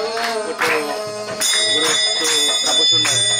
Guru Prabu Sundar.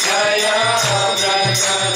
Jaya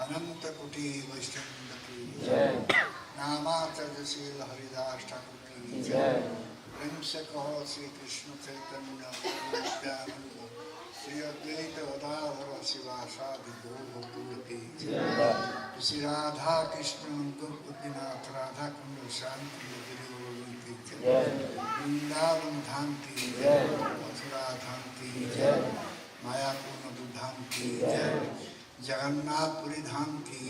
अनंत कोटि वैष्णव की नामाचर्यशील हरिदास ठाकुर की प्रेम से कहो श्री कृष्ण चैतन्य नित्यानंद श्री अद्वैत गदाधर शिवासादि गौर की श्री राधा कृष्ण गोपीनाथ राधा कुंड शांति की वृंदावन धाम की मथुरा धाम की मायापूर्ण धाम की जगन्नाथपुरी धाम की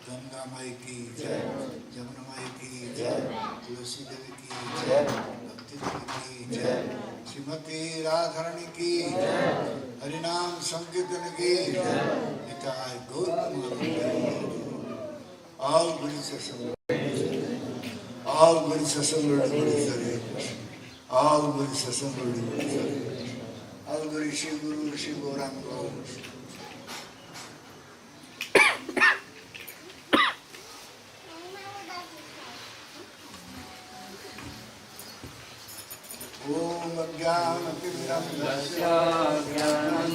गंगा माई की जमुना माई की तुलसी देवी की भक्ति देवी की श्रीमती राधारणी की हरिनाम संकीर्तन की निताय Gautam all good session all good session all good session all good Shri Guru Shri Gauranga Om Jnana-Timirandasya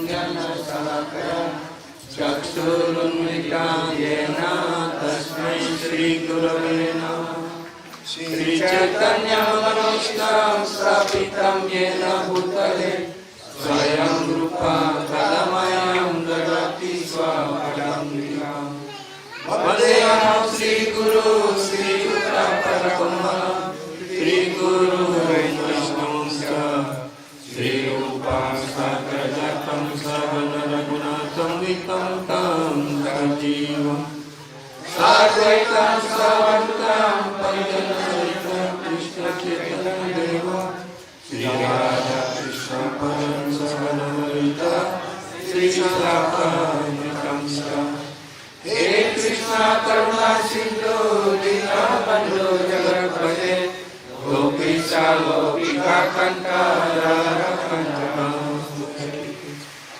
Jnana-Salakaya Chakshurunmilitam yena tasmai Shri Gurave Namah Shri Chaitanya Manishtam Stapitam yena Bhutale Swayam Rupa Kalamayam Dadati Swapadamrikam Vadeyam Shri Guru Shri Uttaraparama Shri Guru Vaishnavamsa Shri Rupa Sagrajatam Savana Raghunatam Vitam Tam Sajivam Sarvaitam Savantam Parijana Saritam Krishna Chaitanya Deva Shri Radha Krishna Param Savanamarita Shri Srapanikamsa He Krishna Karuna Sindhu Dinabandhu Jagarpate Gopisa Gopika Kanta Radha Kanta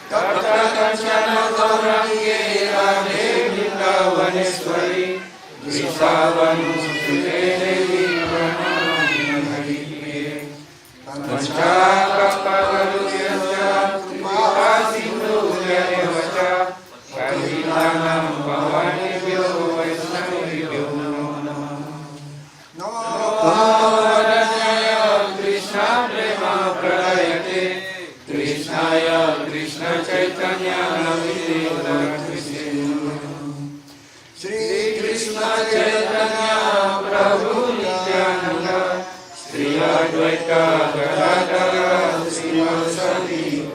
Tata Kanchana Gaurange Radhe Vrindavaneshwari Vrindavan Sute Devi Pranamami Haripriye Panchakapagaluyasya Kripa Sindhu Jayevacha Kajilanam Bhavanebhyo Vaishnavyo Advaita Gadadara Srivasadi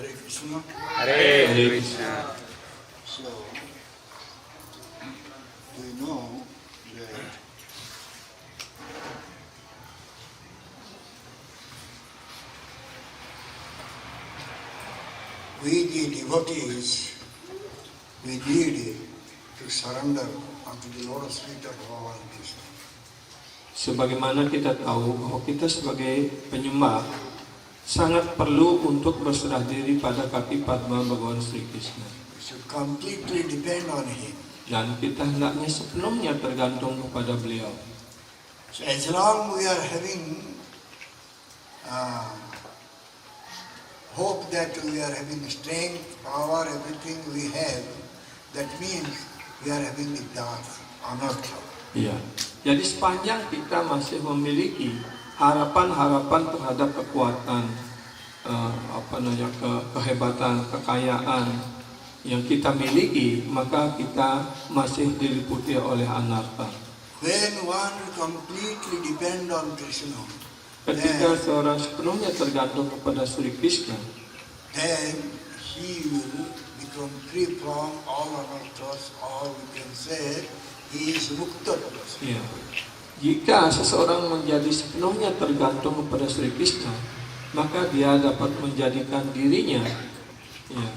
Hare Krishna. Hare Krishna. So, we know that we the devotees, we need to surrender unto the lotus feet of Bhagavan Krishna. Sebagaimana kita tahu bahwa kita sebagai penyembah sangat perlu untuk berserah diri pada kaki Padma Bhagawan Sri Krishna. We should completely depend on him. Dan kita hendaknya sepenuhnya tergantung kepada beliau. So as long we are having hope that we are having strength, power, everything we have, that means we are having the anartha. Iya. Jadi sepanjang kita masih memiliki harapan-harapan terhadap kekuatan, kehebatan, kekayaan yang kita miliki, maka kita masih diliputi oleh anarta. When one completely depend on Krishna, Ketika seorang sepenuhnya tergantung kepada Sri Krishna, then he will become free from all anarthas, or we can say he is mukta. ya, jika seseorang menjadi sepenuhnya tergantung kepada Sri Krishna, maka dia dapat menjadikan dirinya ya,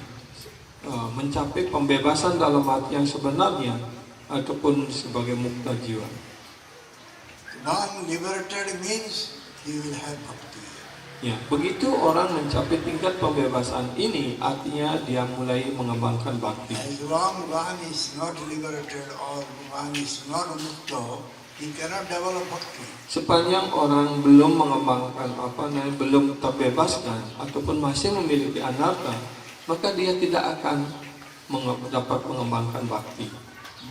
mencapai pembebasan dalam arti yang sebenarnya ataupun sebagai mukta jiwa. Non-liberated means he will have bhakti. Ya, begitu orang mencapai tingkat pembebasan ini, artinya dia mulai mengembangkan bakti. As long one is not liberated or one is not mukta, he cannot develop bhakti. Sepanjang orang belum mengembangkan belum terbebaskan ataupun masih memiliki anarta, maka dia tidak akan dapat mengembangkan bakti.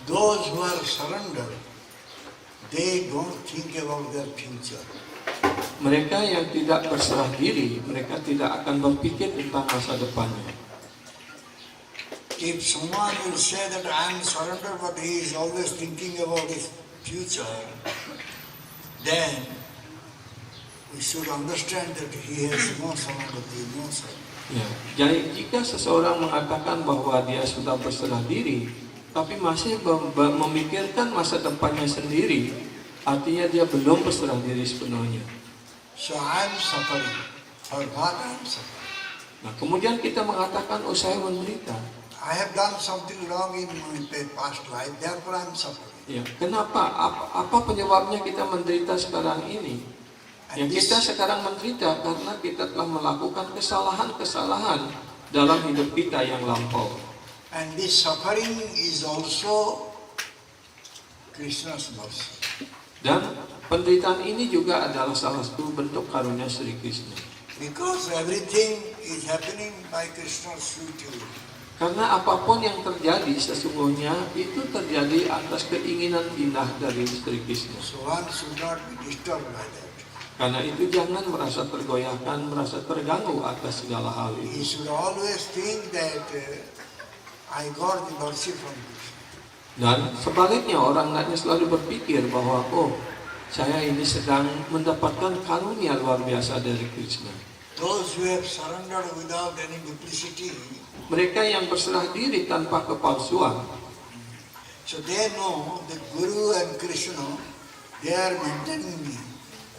Those who are surrendered, they don't think about their future. Mereka yang tidak berserah diri, mereka tidak akan berpikir tentang masa depannya. If someone will say that I am surrendered but he is always thinking about his future, then we should understand that he has no samadhi, no surrender. Ya, jadi jika seseorang mengatakan bahwa dia sudah berserah diri, tapi masih memikirkan masa depannya sendiri, artinya dia belum berserah diri sepenuhnya. So I am suffering. For what I am suffering? Nah, kemudian kita mengatakan, oh saya menderita. I have done something wrong in my past life, therefore I am suffering. Ya, kenapa? Apa penyebabnya kita menderita sekarang ini? Yang kita sekarang menderita karena kita telah melakukan kesalahan-kesalahan dalam hidup kita yang lampau. And this suffering is also Krishna's mercy. Dan penderitaan ini juga adalah salah satu bentuk karunia Sri Krishna. Because everything is happening by Krishna's sweet will. Karena apapun yang terjadi sesungguhnya itu terjadi atas keinginan indah dari Sri Krishna. So one should not be disturbed by that. Karena itu jangan merasa tergoyahkan, merasa terganggu atas segala hal He itu. should always think that I got the mercy from Krishna. Dan sebaliknya orang hendaknya selalu berpikir bahwa oh, saya ini sedang mendapatkan karunia luar biasa dari Krishna. Those who have surrendered without any duplicity, Mereka yang berserah diri tanpa kepalsuan, so they know that Guru and Krishna, they are maintaining me.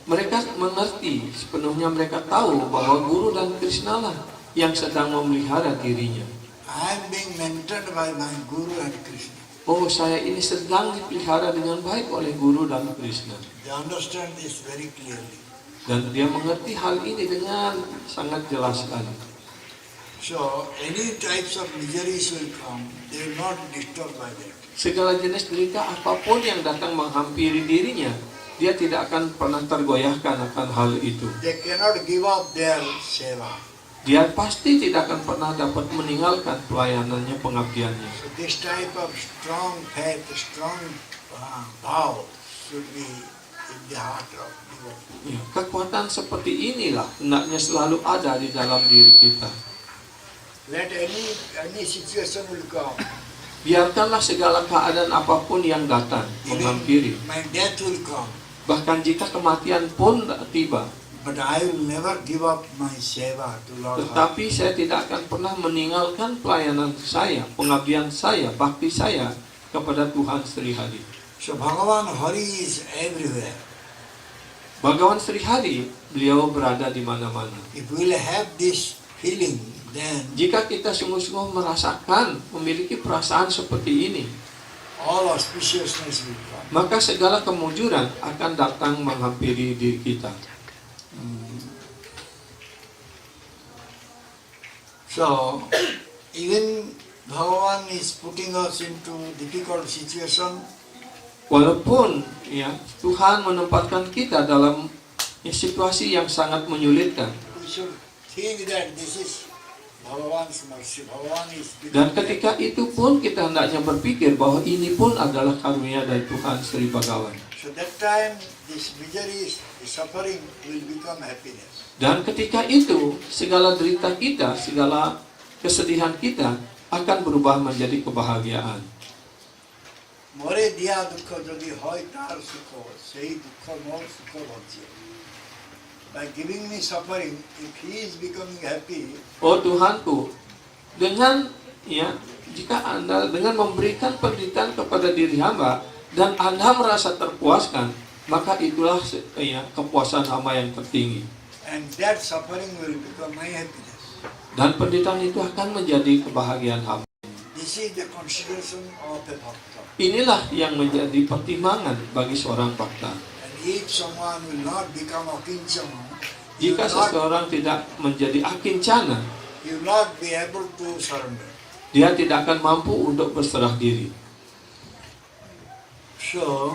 mereka mengerti, sepenuhnya mereka tahu bahwa Guru dan Krishna lah yang sedang memelihara dirinya. I am being maintained by my Guru and Krishna. Oh, saya ini sedang dipelihara dengan baik oleh Guru dan Krishna. They understand this very clearly. Dan dia mengerti hal ini dengan sangat jelas sekali. So any types of miseries will come, they will not be disturbed by that. Segala jenis derita apapun yang datang menghampiri dirinya, dia tidak akan pernah tergoyahkan akan hal itu. They cannot give up their seva. Dia pasti tidak akan pernah dapat meninggalkan pelayanannya, pengabdiannya. So this type of strong faith, strong vow should be in the heart of devotee. Ya, kekuatan seperti inilah hendaknya selalu ada di dalam diri kita. Let any situation will come. Biarkanlah segala keadaan apapun yang datang menghampiri. Even my death will come. Bahkan jika kematian pun tiba, But I will never give up my seva to Lord Hari. tetapi saya tidak akan pernah meninggalkan pelayanan saya, pengabdian saya, bakti saya kepada Tuhan Sri Hari. So Bhagavan Hari is everywhere. Bhagawan Sri Hari, beliau berada di mana-mana. If we will have this feeling, then Jika kita sungguh-sungguh merasakan, memiliki perasaan seperti ini, all auspiciousness will come. maka segala kemujuran akan datang menghampiri diri kita. So, even Bhagavan is putting us into difficult situation, Walaupun ya Tuhan menempatkan kita dalam situasi yang sangat menyulitkan, we should think that this is Bhagavan's mercy. Bhagavan is dan ketika itu pun kita hendaknya berpikir bahwa ini pun adalah karunia dari Tuhan Sri Bhagawan. So that time, this misery, the suffering will become happiness. Dan ketika itu segala derita kita, segala kesedihan kita akan berubah menjadi kebahagiaan. More diya dukha jodi hoy tar sukho, sei dukha mor sukho bhajya. By giving me suffering, if he is becoming happy, Oh Tuhanku, dengan jika Anda dengan memberikan penderitaan kepada diri hamba dan Anda merasa terpuaskan, maka itulah kepuasan hamba yang tertinggi. and that suffering will become my happiness. Dan penderitaan itu akan menjadi kebahagiaan hamba. This is the consideration of a bhakta. Inilah yang menjadi pertimbangan bagi seorang bhakta. And if someone will not become akinchana, Jika seseorang tidak menjadi akincana, you will not be able to surrender. dia tidak akan mampu untuk berserah diri. So,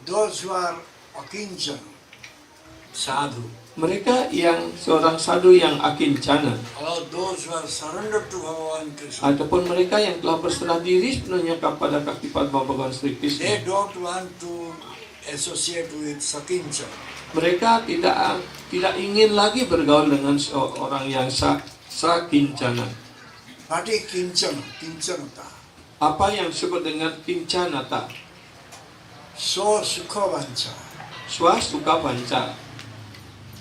those who are akinchana, sadhu, Mereka yang seorang sadhu yang akincana, or those who are surrendered to Bhagavan Krishna, ataupun mereka yang telah berserah diri sepenuhnya kepada kaki Padma Bhagavan Sri they Krishna, don't want to associate with sakinchana. mereka tidak ingin lagi bergaul dengan seorang yang sakincana. Pati kinchana, kinchanata. Apa yang disebut dengan kincanata? So sukhavancha. Swasuka panca.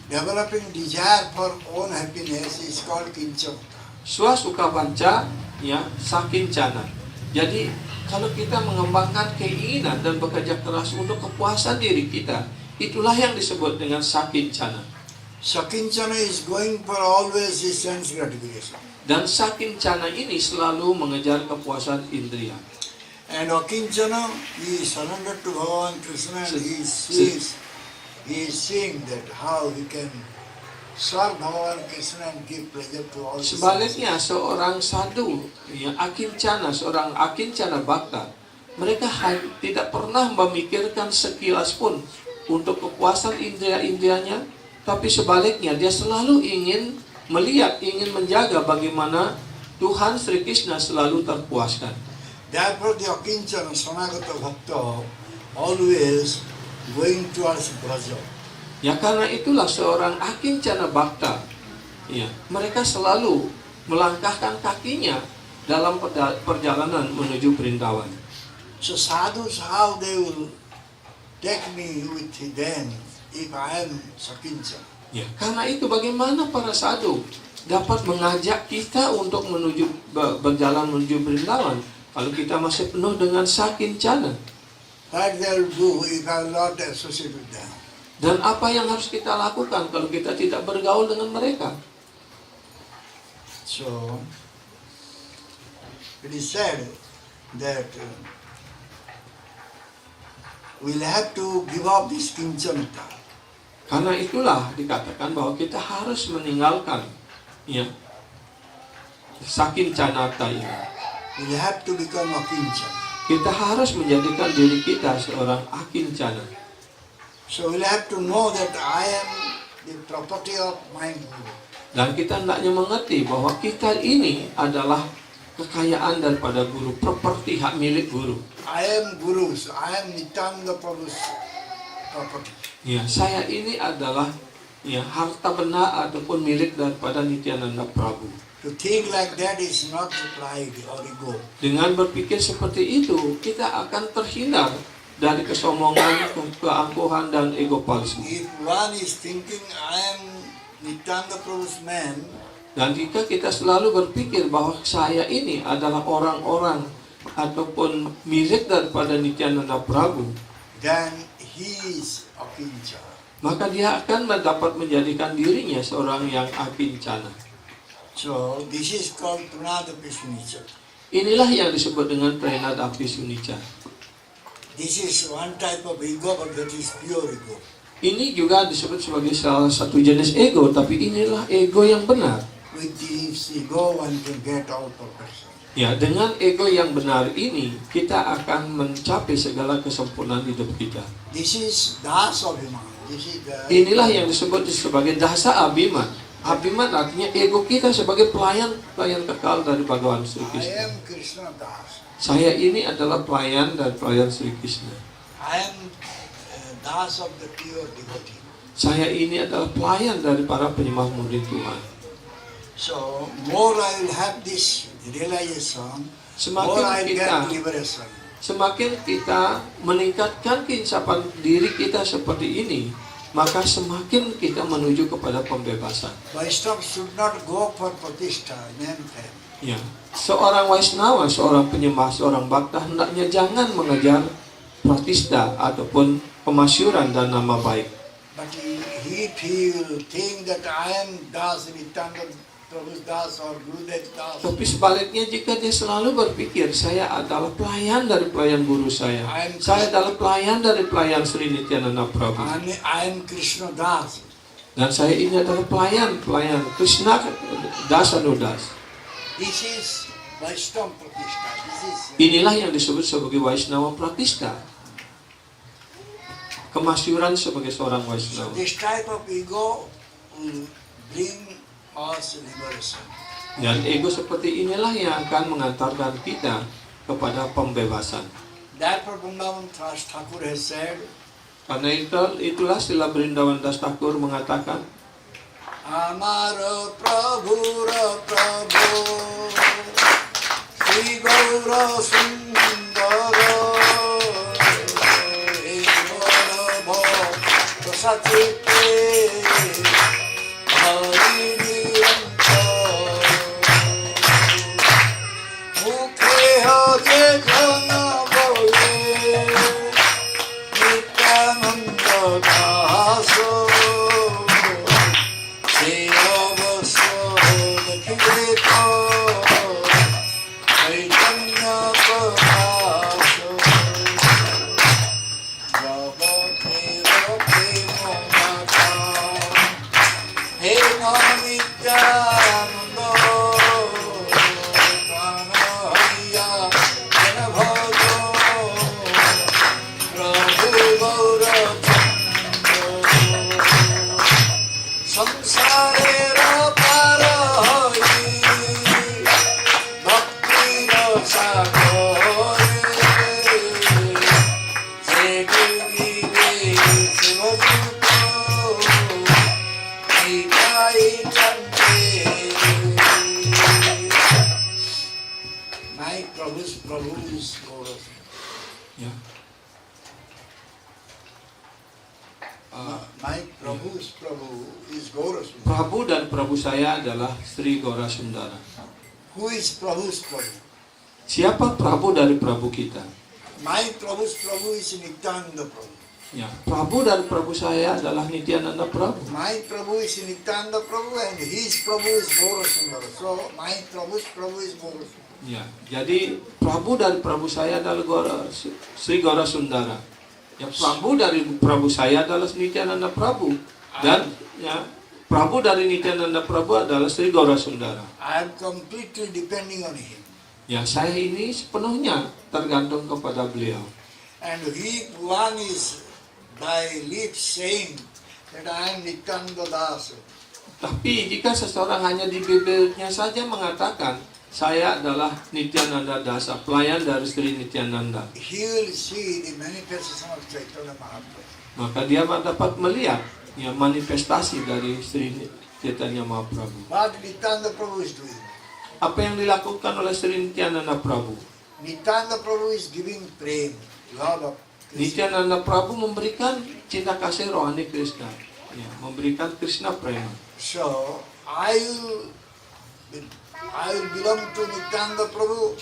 Developing desire for own happiness is called kinchanata. Swasuka panca, ya, sakincana. Jadi kalau kita mengembangkan keinginan dan bekerja keras untuk kepuasan diri kita, itulah yang disebut dengan sakincana. Sakinchana is going for always the sense gratification. Dan sakincana ini selalu mengejar kepuasan indria. And akinchana, he is surrendered to Bhagavan Krishna and he is seeing that how he can serve Bhagavan Krishna and give pleasure to all. Sebaliknya, seorang sadhu yang akincana, seorang akincana bhakta, mereka tidak pernah memikirkan sekilas pun untuk kepuasan indria-indrianya, tapi sebaliknya dia selalu ingin melihat, ingin menjaga bagaimana Tuhan Sri Krishna selalu terpuaskan. Therefore the akinchana sanagata bhakta always going towards braja. Ya, karena itulah seorang akincana bhakta, ya, mereka selalu melangkahkan kakinya dalam perjalanan menuju Vrindavan. So sadhus, how they will take me with them if I am sakinchana. Ya, karena itu bagaimana para sadhu dapat mengajak kita untuk berjalan menuju Vrindavan kalau kita masih penuh dengan sakincana? What they will do if I will not associate with them? Dan apa yang harus kita lakukan kalau kita tidak bergaul dengan mereka? So, it is said that we'll have to give up this kinchanata. Karena itulah dikatakan bahwa kita harus meninggalkan, ya, sakincanata ini. We'll have to become akinchana. Kita harus menjadikan diri kita seorang akincana. So we'll have to know that I am the property of my guru. Dan kita hendaknya mengerti bahwa kita ini adalah kekayaan daripada guru, properti hak milik guru. I am Guru's, I am Nityananda Prabhu's property. Ya, saya ini adalah, ya, harta benda ataupun milik daripada Nityananda Prabhu. To think like that is not pride or ego. Dengan berpikir seperti itu, kita akan terhindar dari kesombongan, keangkuhan, dan ego palsu. If one is thinking I am Nityananda Prabhu's man, Dan jika kita selalu berpikir bahwa saya ini adalah orang-orang ataupun milik daripada Nityananda Prabhu, then he is akinchana. maka dia akan dapat menjadikan dirinya seorang yang akincana. So this is called Pranadapi Sunica. Inilah yang disebut dengan Pranadapi Sunica. This is one type of ego, but that is pure ego. Ini juga disebut sebagai salah satu jenis ego, tapi inilah ego yang benar. With this ego one can get all perfection. Ya, dengan ego yang benar ini, kita akan mencapai segala kesempurnaan hidup kita. This is Das Abhiman. This is the Inilah yang disebut sebagai dasa abiman. Abiman artinya ego kita sebagai pelayan kekal dari Bhagavan Sri I Krishna. am Krishna Das. Saya ini adalah pelayan dan pelayan Sri Krishna. I am Das of the pure devotee. Saya ini adalah pelayan dari para penyembah murni Tuhan. So more I will have this realization, Semakin more I will kita- get liberation. Semakin kita meningkatkan keinsapan diri kita seperti ini, maka semakin kita menuju kepada pembebasan. Vaishnava should not go for pratishtha, name fame. Ya, seorang Waisnawa, seorang penyembah, seorang bhakta hendaknya jangan mengejar pratista ataupun pemasyuran dan nama baik. But if he will think that I am Das Nityananda Prabhu Das or Gurudev Das. Tapi sebaliknya jika dia selalu berpikir saya adalah pelayan dari pelayan guru saya adalah pelayan dari pelayan Sri Nityananda Prabhu, I am Krishna Das. dan saya ini adalah pelayan Krishna Dasanudas. This is Vaishnava Pratishtha. Inilah yang disebut sebagai Vaishnava Pratistha, kemasyhuran sebagai seorang Vaishnava. This type of ego will bring us liberation. Dan ego seperti inilah yang akan mengantarkan kita kepada pembebasan. Therefore, Vrindavan Das Thakur has said, Karena itulah Srila Vrindavan Das Thakur mengatakan, Amar Prabhu Sri Gaura Sundara Ekvara Prasatite Hariniranta Mukhe Haje Khana Bole Nityananda Daso Sevavaso Dakhileko Chaitanya Paraso Jagatmeva Premamata He Nityananda Pranahaya Janabhajo Prabhu Gaurachandra Samsarera Parahai Bhakti Rasagore Segurive Sivajito Nitai Chante. My Prabhu's Prabhu is Gaurav. ya, My Prabhu's Prabhu is Gaurav. Prabhu dan Prabhu saya adalah Sri Gaura Sundara. Who is Prabhu's Prabhu? Siapa Prabhu dari Prabhu kita? My Prabhu's Prabhu is Nityananda Prabhu. Ya, Prabhu dari Prabhu saya adalah Nityananda Prabhu. My Prabhu is Nityananda Prabhu and his Prabhu is Gaura Sundara. So my Prabhu's Prabhu is Gaura Sundara. Ya, jadi Prabhu dari Prabhu saya adalah Sri Gaura Sundara. Ya, Prabhu dari Prabhu saya adalah Nityananda Prabhu, dan ya Prabhu dari Nityananda Prabhu adalah Sri Gaura Sundara. I am completely depending on him. Ya, saya ini sepenuhnya tergantung kepada beliau. And if one is by lips saying that I am Nityananda Das, Tapi jika seseorang hanya di bibirnya saja mengatakan saya adalah Nityananda Dasa, pelayan dari Sri Nityananda, he will see the manifestation of Chaitanya Mahaprabhu. maka dia dapat melihat ya manifestasi dari Sri Chaitanya Mahaprabhu. What Nityananda Prabhu is doing? Apa yang dilakukan oleh Sri Nityananda Prabhu? Nityananda Prabhu is giving prem, love of Krishna. Nityananda Prabhu memberikan cinta kasih rohani Krishna, ya, memberikan Krishna prema. So I will belong to Nityananda Prabhu.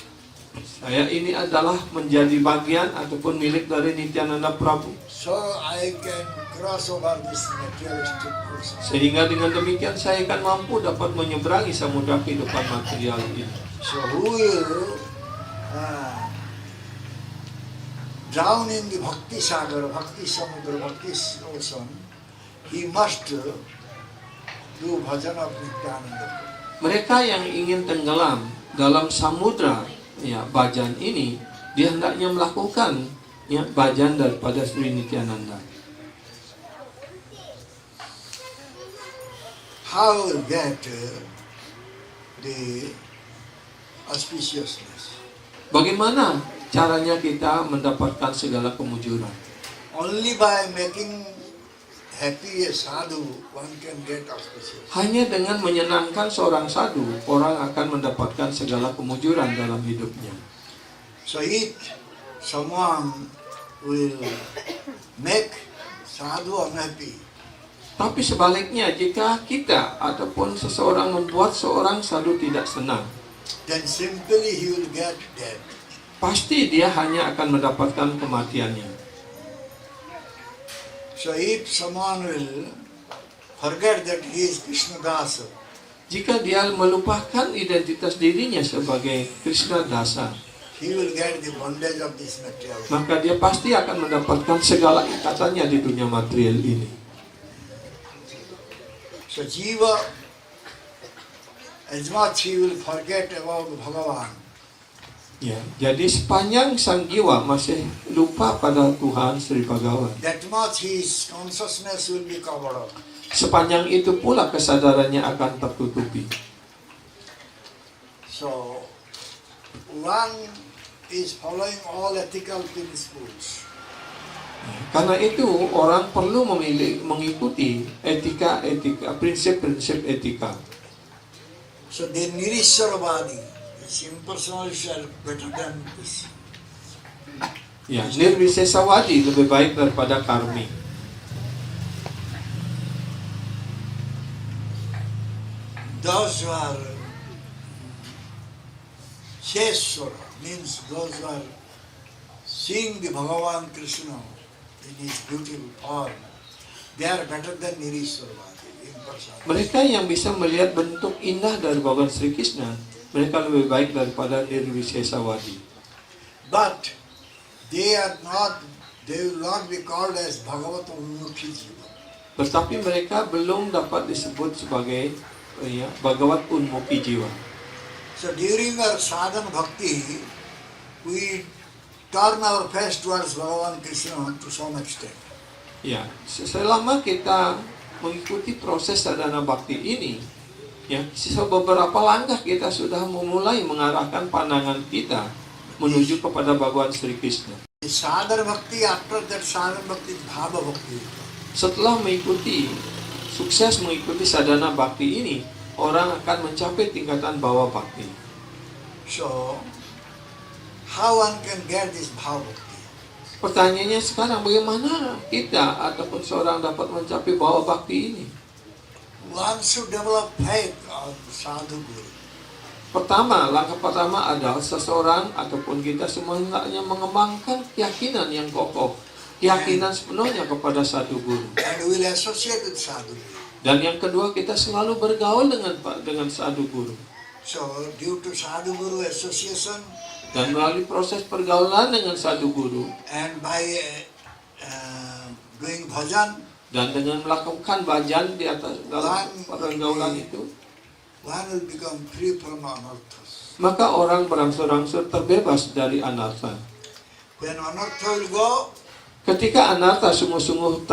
Saya ini adalah menjadi bagian ataupun milik dari Nityananda Prabhu. So I can cross over this materialistic person. Sehingga dengan demikian saya akan mampu dapat menyeberangi samudra kehidupan material ini. So who will drown in the Bhakti Sagar, Bhakti Samudra, Bhakti Ocean, he must do bhajan of Nityananda. Mereka yang ingin tenggelam dalam samudra ya bhajan ini, dia hendaknya melakukan ya bhajan daripada Sri Nityananda. How will get the auspiciousness? Bagaimana caranya kita mendapatkan segala kemujuran? Only by making happy a sadhu, one can get auspicious. Hanya dengan menyenangkan seorang sadhu, orang akan mendapatkan segala kemujuran dalam hidupnya. So if someone will make sadhu unhappy, Tapi sebaliknya, jika kita ataupun seseorang membuat seorang sadhu tidak senang, then simply he will get dead. pasti dia hanya akan mendapatkan kematiannya. So if someone will forget that he is Krishna Das jika dia melupakan identitas dirinya sebagai Krishna Dasa, he will get the bondage of this material. maka dia pasti akan mendapatkan segala ikatannya di dunia material ini. So Jiva, as much he will forget about Bhagavan, Ya, jadi sepanjang sang jiwa masih lupa pada Tuhan Sri Bhagawan, that much his consciousness will be covered up. sepanjang itu pula kesadarannya akan tertutupi. So one is following all ethical principles. Karena itu orang perlu mengikuti prinsip-prinsip etika. So the Nirishwaravadi, this impersonal self, better than this. Ya, Nirvisesawadi lebih baik daripada karmi. Those who are Sheshwara, means those who are seeing the Bhagavan Krishna in his beautiful form, they are better than Nirishwaravadi, impersonal. Mereka yang bisa melihat bentuk indah dari Bhagavan Sri Krishna, mereka lebih baik daripada Nirvisesawadi. But they will not be called as Bhagavata Ummukhi Jiva. Tetapi mereka belum dapat disebut sebagai Bhagavat Unmukhi Jiwa. So during our sadhana bhakti, we turn our face towards Bhagavan Krishna to some extent. Ya, selama kita mengikuti proses sadhana bhakti ini, ya, beberapa langkah kita sudah memulai mengarahkan pandangan kita menuju kepada Bhagavan Sri Krishna. The sadhana bhakti, after that sadhana bhakti is bhava bhakti. Setelah sukses mengikuti sadhana bhakti ini, orang akan mencapai tingkatan bhawa bhakti. So, how one can get this bhava bhakti? Pertanyaannya sekarang, bagaimana kita ataupun seorang dapat mencapai bhawa bhakti ini? One should develop faith of sadhu guru. Langkah pertama adalah seseorang ataupun kita semua hendaknya mengembangkan keyakinan yang kokoh, keyakinan sepenuhnya kepada sadhu guru. And we will associate with sadhu guru. Dan yang kedua, kita selalu bergaul dengan sadhu guru. So, due to sadhu guru association Dan melalui proses pergaulan dengan sadhu guru and by doing bhajan, dan dengan melakukan bhajan di atas dalam pergaulan itu, one will become free from anarthas. maka orang berangsur-angsur terbebas dari anartha. When anartha will go, Ketika anartha sungguh-sungguh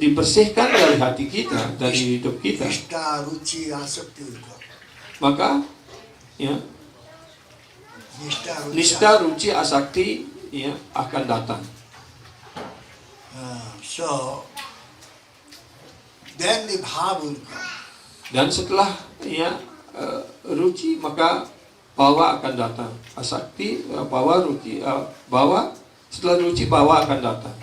dibersihkan dari hati kita, dari hidup kita, nishta, ruchi, asakti will go. maka ya, nishta, ruci, asakti ya akan datang. So, then the bhava will come. Dan setelah ya ruci, maka bawa akan datang. Asakti, bawa, ruci, bawa. Setelah ruci, bawa akan datang.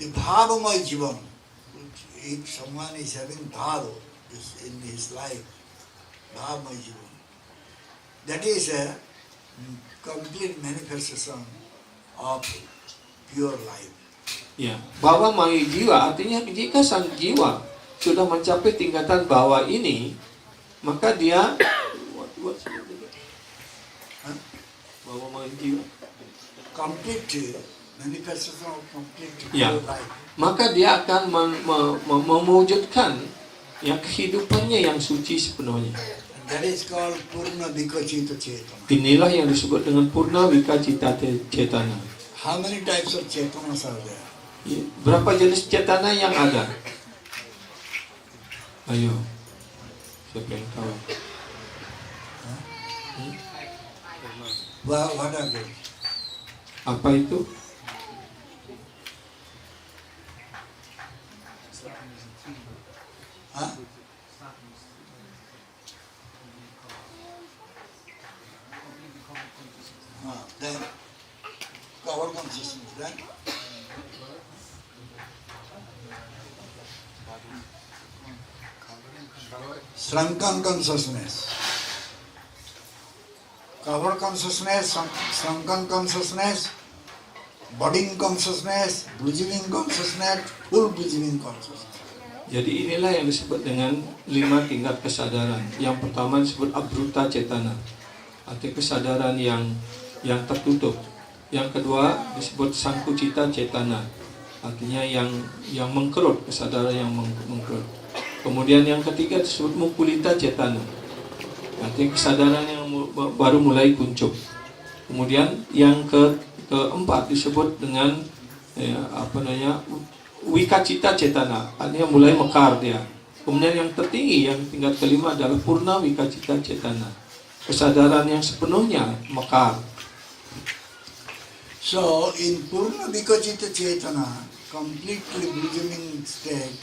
The bhavamay jivan, if someone is having bhava in his life, bhavamay jivan, that is a complete manifestation of pure life. Ya, bawa mai jiwa artinya jika sang jiwa sudah mencapai tingkatan bawa ini, maka dia bawa mai jiwa. Complete manifestation of complete Ya, pure life. maka dia akan mewujudkan ya kehidupannya yang suci sepenuhnya. And that is called purna vikachita cetana. Inilah yang disebut dengan purna vikacita cetana. How many types of chetanas are there? Ya, berapa jenis cetana yang ada? Ayo, siapa yang tahu? What are they? Apa itu? Huh? Then cover consciousness, then shrunken consciousness, cover consciousness, shrunken consciousness, budding consciousness, bourgeoning consciousness, full bourgeoning consciousness. Jadi inilah yang disebut dengan 5 tingkat kesadaran. Yang pertama disebut abruta cetana, arti kesadaran yang tertutup. Yang kedua disebut sangkucita cetana, artinya yang mengkerut, kesadaran yang mengkerut. Kemudian yang ketiga disebut mukulita cetana, artinya kesadaran yang baru mulai kuncup. Kemudian yang keempat disebut dengan wikacita cetana, artinya mulai mekar dia. Kemudian yang tertinggi, yang tingkat kelima adalah purna wikacita cetana, kesadaran yang sepenuhnya mekar. So in Purna Vikachita Chetana, completely blossoming state,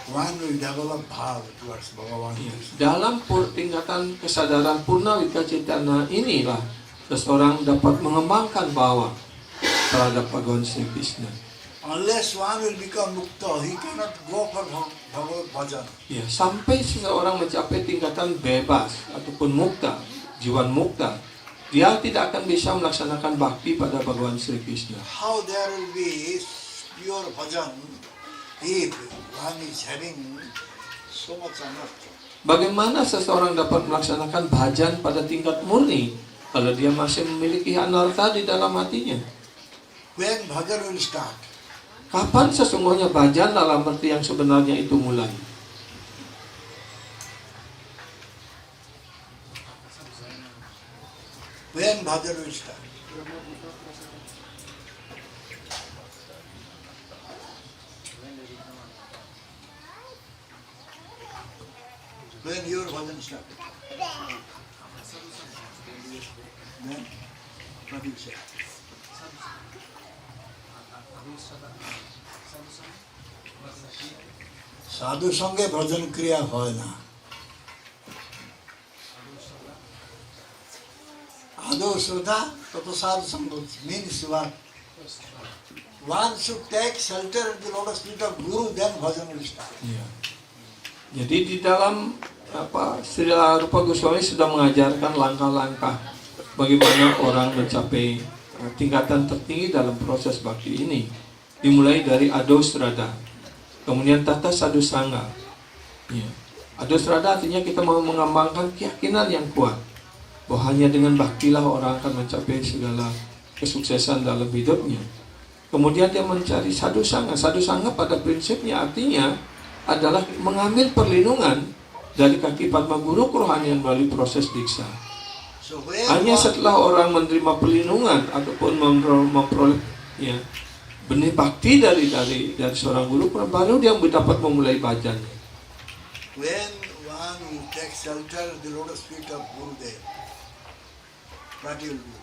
one will develop bhav towards Bhagavan. Dalam tingkatan kesadaran purna wikacitana inilah seseorang dapat mengembangkan bahwa terhadap Bhagavan Sri Krishna. Unless one will become mukta, he cannot go for Bhagavad Bhajan. Ya, sampai seseorang mencapai tingkatan bebas ataupun mukta, jiwa mukta, dia tidak akan bisa melaksanakan bakti pada Bhagavan Sri Krishna. How there will be pure bhajan if one is having so much anartha? Bagaimana seseorang dapat melaksanakan bhajan pada tingkat murni kalau dia masih memiliki anartha di dalam hatinya? When bhajan will start? Kapan sesungguhnya bhajan dalam arti yang sebenarnya itu mulai? When bhajan will start? When your bhajan start? Then what you say? সাধু সঙ্গে ভজন ক্রিয়া হয় না আদৌ শ্রদ্ধা তত সাধু সঙ্গ means what? One should take shelter at the lotus feet of Guru, then bhajan will start. Ya. Jadi di dalam Srila Rupa Goswami sudah mengajarkan langkah-langkah bagaimana orang mencapai tingkatan tertinggi dalam proses bakti ini. Dimulai dari adosrada, kemudian tata sadusanga. Ya. Adosrada artinya kita mau mengembangkan keyakinan yang kuat bahwa hanya dengan baktilah orang akan mencapai segala kesuksesan dalam hidupnya. Kemudian dia mencari sadusanga. Sadusanga pada prinsipnya artinya adalah mengambil perlindungan dari kaki Padma Guru kerohanian melalui proses diksa. So where Hanya one- setelah orang menerima perlindungan ataupun memperoleh benih bakti dari seorang guru, baru dia dapat memulai bhajan. when one will take shelter at the lotus feet of Gurudev, what you will do?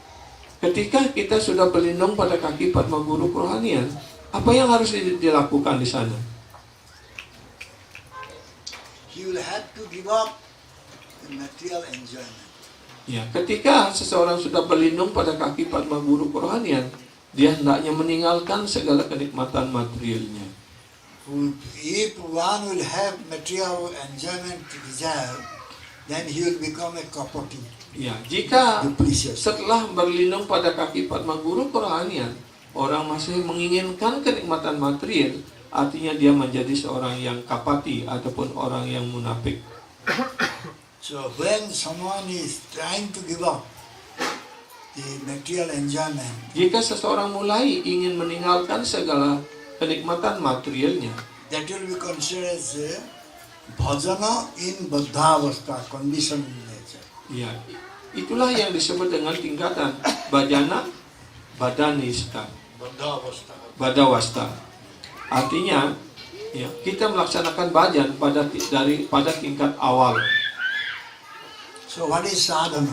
Ketika kita sudah berlindung pada kaki Padma Guru kerohanian, apa yang harus dilakukan di sana? He will have to give up the material enjoyment. Ya, ketika seseorang sudah berlindung pada kaki Padma Guru kerohanian, dia hendaknya meninggalkan segala kenikmatan materialnya. If one will have material enjoyment to desire, then he will become a kapati, Ya, jika duplicious. setelah berlindung pada kaki Padma Guru kerohanian, orang masih menginginkan kenikmatan material, artinya dia menjadi seorang yang kapati ataupun orang yang munafik. So when someone is trying to give up the material enjoyment, Jika seseorang mulai ingin meninggalkan segala kenikmatan materialnya, that will be considered as a bhajana in baddhavastha, conditioned nature. ya, itulah yang disebut dengan tingkatan bhajana badanista, Baddhavastha. badawasta. Artinya, ya, kita melaksanakan bhajan pada tingkat awal. So what is sadhana?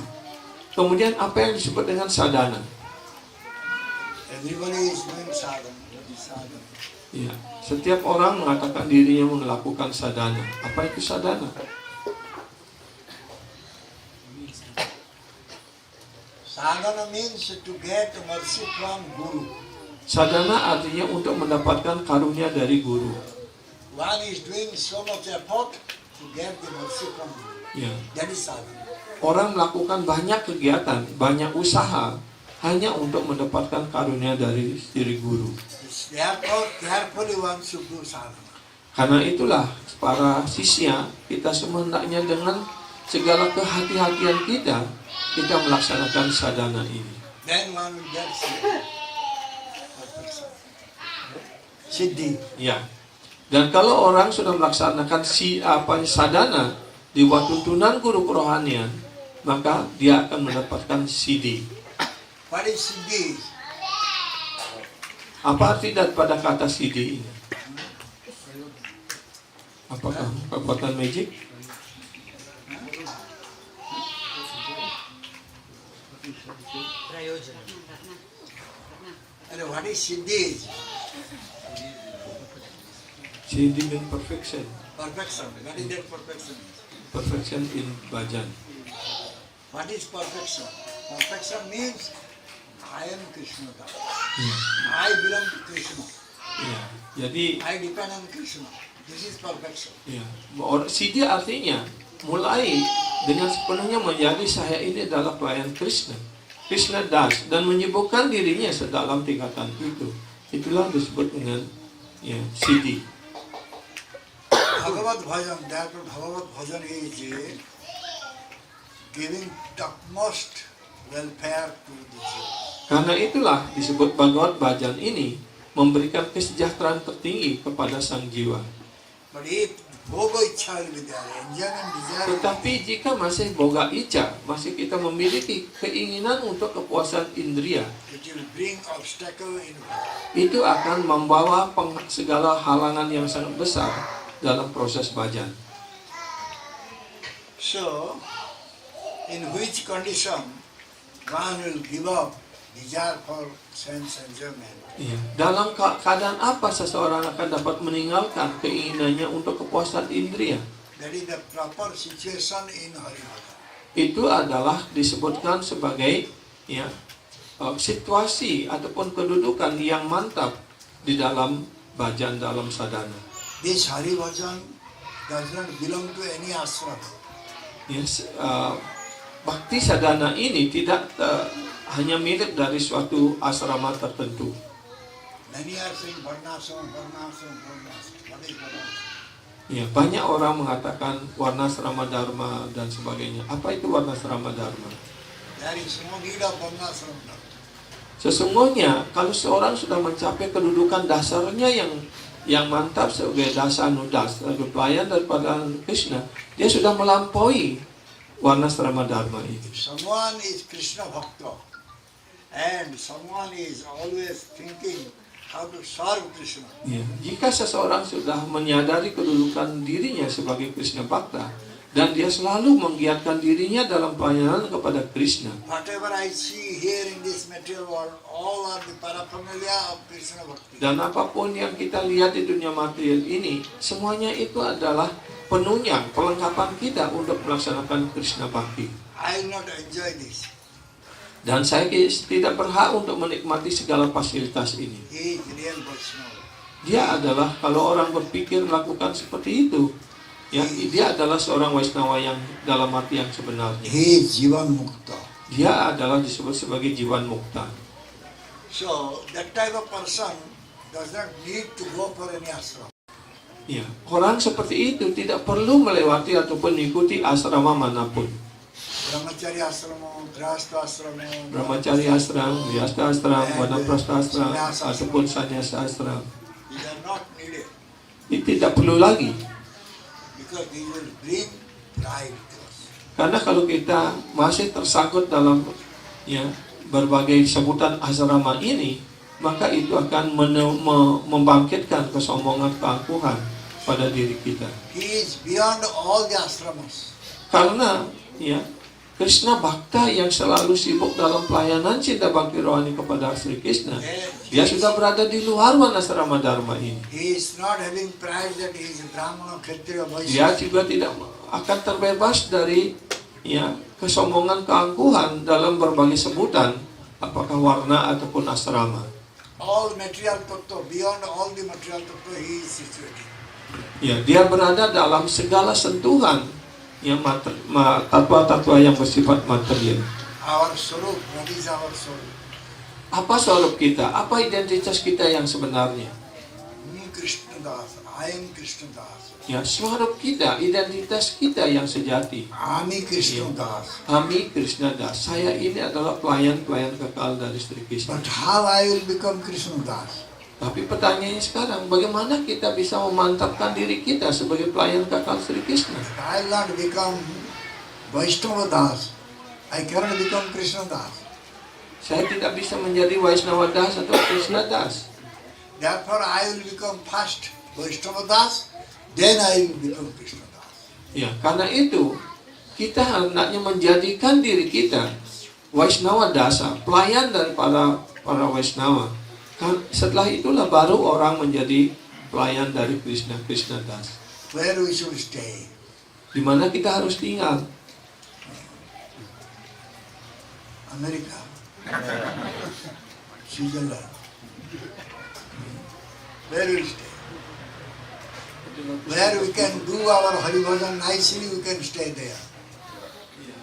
Kemudian apa yang disebut dengan sadhana? Everybody is doing sadhana. What is sadhana? Ya, setiap orang mengatakan dirinya melakukan sadhana. Apa itu sadhana? Sadhana means to get mercy from Guru. Sadhana artinya untuk mendapatkan karunia dari guru. One is doing so much effort to get the mercy from Guru. Ya, That is sadhana. orang melakukan banyak kegiatan, banyak usaha hanya untuk mendapatkan karunia dari diri guru. Therefore, carefully one should do sadhana. Karena itulah para sisya, kita semua hendaknya dengan segala kehati-hatian kita melaksanakan sadhana ini. Then one will get Siddhi. Ya. Dan kalau orang sudah melaksanakan sadhana di bawah tuntunan guru kerohanian, maka dia akan mendapatkan siddhi. What is Siddhi? Apa arti daripada kata siddhi ini? Apakah kekuatan magic? What is Siddhi? Siddhi means perfection. Perfection. What is that perfection? Perfection in bhajan. What is perfection? Perfection means I am Krishna. I belong to Krishna. Ya. Jadi I depend on Krishna. This is perfection. ya, siddhi artinya mulai dengan sepenuhnya menjadi saya ini adalah pelayan Krishna. Krishna das dan menyibukkan dirinya sedalam tingkatan itu. Itulah disebut dengan ya, siddhi. Bhagavad Bhajan, therefore Bhagavad Bhajan is giving topmost welfare to the Jiva. Karena itulah disebut Bhagavad Bhajan ini memberikan kesejahteraan tertinggi kepada sang jiwa. But if Bhoga Ichha will be there, enjoyment, desire, Tetapi jika masih boga ica, masih kita memiliki keinginan untuk kepuasan indria, it will bring obstacle in itu akan membawa segala halangan yang sangat besar dalam proses bhajan. So, in which condition one will give up desire for sense enjoyment? Ya. Dalam keadaan apa seseorang akan dapat meninggalkan keinginannya untuk kepuasan indria? That is the proper situation in Haribhajan. Itu adalah disebutkan sebagai ya, situasi ataupun kedudukan yang mantap di dalam bhajan, dalam sadhana. This Haribhajan does not belong to any ashram. Yes, bakti sadhana ini tidak hanya milik dari suatu asrama tertentu. Many are saying Varnashram, Varnashram, Varnashram. What is Varnashram? Ya, banyak orang mengatakan warnasrama dharma dan sebagainya. Apa itu warnasrama dharma? There is no need of Varnashram. Sesungguhnya kalau seorang sudah mencapai kedudukan dasarnya yang mantap sebagai dasanudas, sebagai pelayan daripada Krishna, dia sudah melampaui warnasrama dharma itu. If someone is Krishna Bhakta and someone is always thinking how to serve Krishna, Ya, jika seseorang sudah menyadari kedudukan dirinya sebagai Krishna Bhakta dan dia selalu menggiatkan dirinya dalam pelayanan kepada Krishna, whatever I see here in this material world, all are the paraphernalia of Krishna Bhakti. dan apapun yang kita lihat di dunia material ini, semuanya itu adalah penunjang, pelengkapan kita untuk melaksanakan Krishna Bhakti. I will not enjoy this. Dan saya tidak berhak untuk menikmati segala fasilitas ini. He is real Vaishnava. Dia adalah, kalau orang berpikir melakukan seperti itu, ya, dia adalah seorang Waisnawa yang dalam arti yang sebenarnya. He is Jivan Mukta. Dia adalah disebut sebagai jiwan mukta. So that type of person does not need to go for any ashram. Ya, orang seperti itu tidak perlu melewati ataupun mengikuti asrama manapun. Brahmachari asrama, Grahastha asrama, Brahmacari ashram, Vyasta ashram, Vanaprastha ashram, ataupun Sannyasa ashram. these are not needed Ini tidak perlu lagi. because these will bring pride to us. Karena kalau kita masih tersangkut dalam ya berbagai sebutan asrama ini, maka itu akan membangkitkan kesombongan, keangkuhan pada diri kita. He is beyond all the ashramas. Karena ya Krishna Bhakta yang selalu sibuk dalam pelayanan cinta bakti rohani kepada Sri Krishna, dia sudah berada di luar wanasrama dharma ini. He is not having pride that he is a Brahmana, Kshatriya, Dia Vaishya. juga tidak akan terbebas dari ya kesombongan, keangkuhan dalam berbagai sebutan, apakah warna ataupun asrama. All material tattva, beyond all the material tattva, he is situated. Ya, dia berada dalam segala sentuhan yang tatwa-tatwa yang bersifat material. Our Swarup, what is our Swarup? Apa swarup kita? Apa identitas kita yang sebenarnya? Me Krishna Das, I am Krishna Das. Ya, swarup kita, identitas kita yang sejati. Ami Krishna Das. Kami Krishna Das. Saya ini adalah pelayan-pelayan kekal dari Sri Krishna. But how I will become Krishna Das? Tapi pertanyaannya sekarang, bagaimana kita bisa memantapkan diri kita sebagai pelayan kekal Sri Krishna? I will not become Vaishnava Das. I cannot become Krishna Das. Saya tidak bisa menjadi Vaishnava Das atau Krishna Das. Therefore, I will become first Vaishnava Das, then I will become Krishna Das. Ya, karena itu kita hendaknya menjadikan diri kita Vaishnava Dasa, pelayan dari para Vaishnava. Setelah itulah baru orang menjadi pelayan dari Krishna Das. Where we should stay? Di mana kita harus tinggal? America, Switzerland. Where we stay? Where we can do our Hari Bhajan nicely, we can stay there.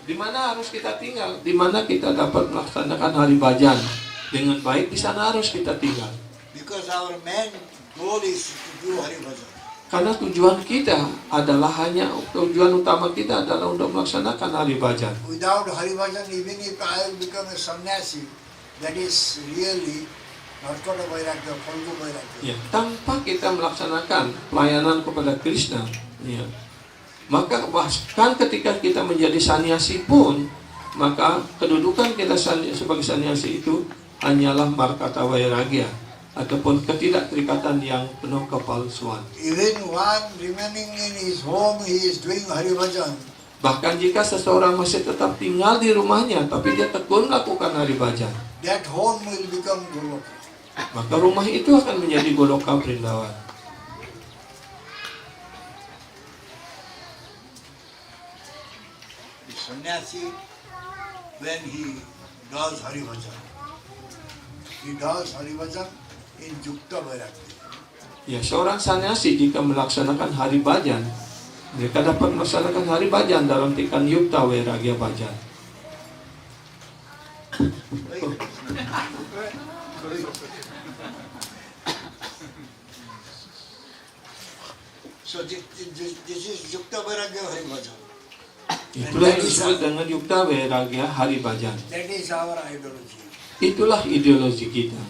Di mana harus kita tinggal? Di mana kita dapat melaksanakan hari bhajan dengan baik, di sana harus kita tinggal. Because our main goal is to do Hari Bhajan. Karena tujuan kita adalah tujuan utama kita adalah untuk melaksanakan hari bhajan. Without Hari Bhajan, even if I will become a sannyasi, that is really Narkota Vairagya, Phalgu Vairagya. Ya, tanpa kita melaksanakan pelayanan kepada Krishna, ya, maka bahkan ketika kita menjadi sannyasi pun, maka kedudukan kita sebagai sannyasi itu hanyalah markata vairagya ataupun ketidakterikatan yang penuh kepalsuan. Even one remaining in his home, he is doing Hari Bhajan. Bahkan jika seseorang masih tetap tinggal di rumahnya, tapi dia tekun melakukan hari bhajan, That home will become Goloka. maka rumah itu akan menjadi Goloka Vrindavan. The sannyasi, when he does Hari Bhajan, he does Hari Bhajan in Yukta Vairagya. Ya, seorang sannyasi jika melaksanakan hari bhajan, mereka dapat melaksanakan hari bhajan dalam tingkatan Yukta Vairagya Bhajan. So this is Yukta Vairagya Hari Bhajan. Itulah yang disebut dengan Yukta Vairagya Hari Bhajan. That is our ideology. Itulah ideologi kita.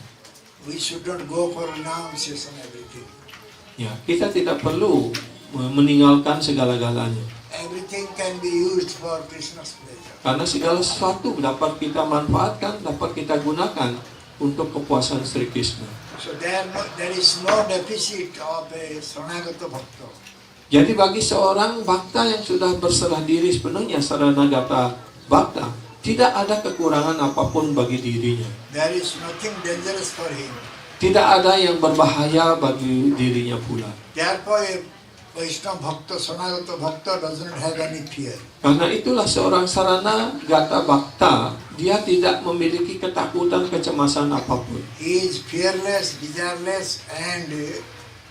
We should not go for renunciation everything. Ya, kita tidak perlu meninggalkan segala-galanya. Everything can be used for Krishna's pleasure. Karena segala sesuatu dapat kita manfaatkan, dapat kita gunakan untuk kepuasan Sri Krishna. So there is no deficit of a Saranagata Bhakta. Jadi bagi seorang bhakta yang sudah berserah diri sepenuhnya, Saranagata Bhakta, tidak ada kekurangan apapun bagi dirinya. There is nothing dangerous for him. Tidak ada yang berbahaya bagi dirinya pula. Therefore, a Vaishnava Bhakta, Saranagata Bhakta does not have any fear. Karena itulah seorang Saranagata Bhakta, dia tidak memiliki ketakutan, kecemasan apapun. He is fearless, desireless, and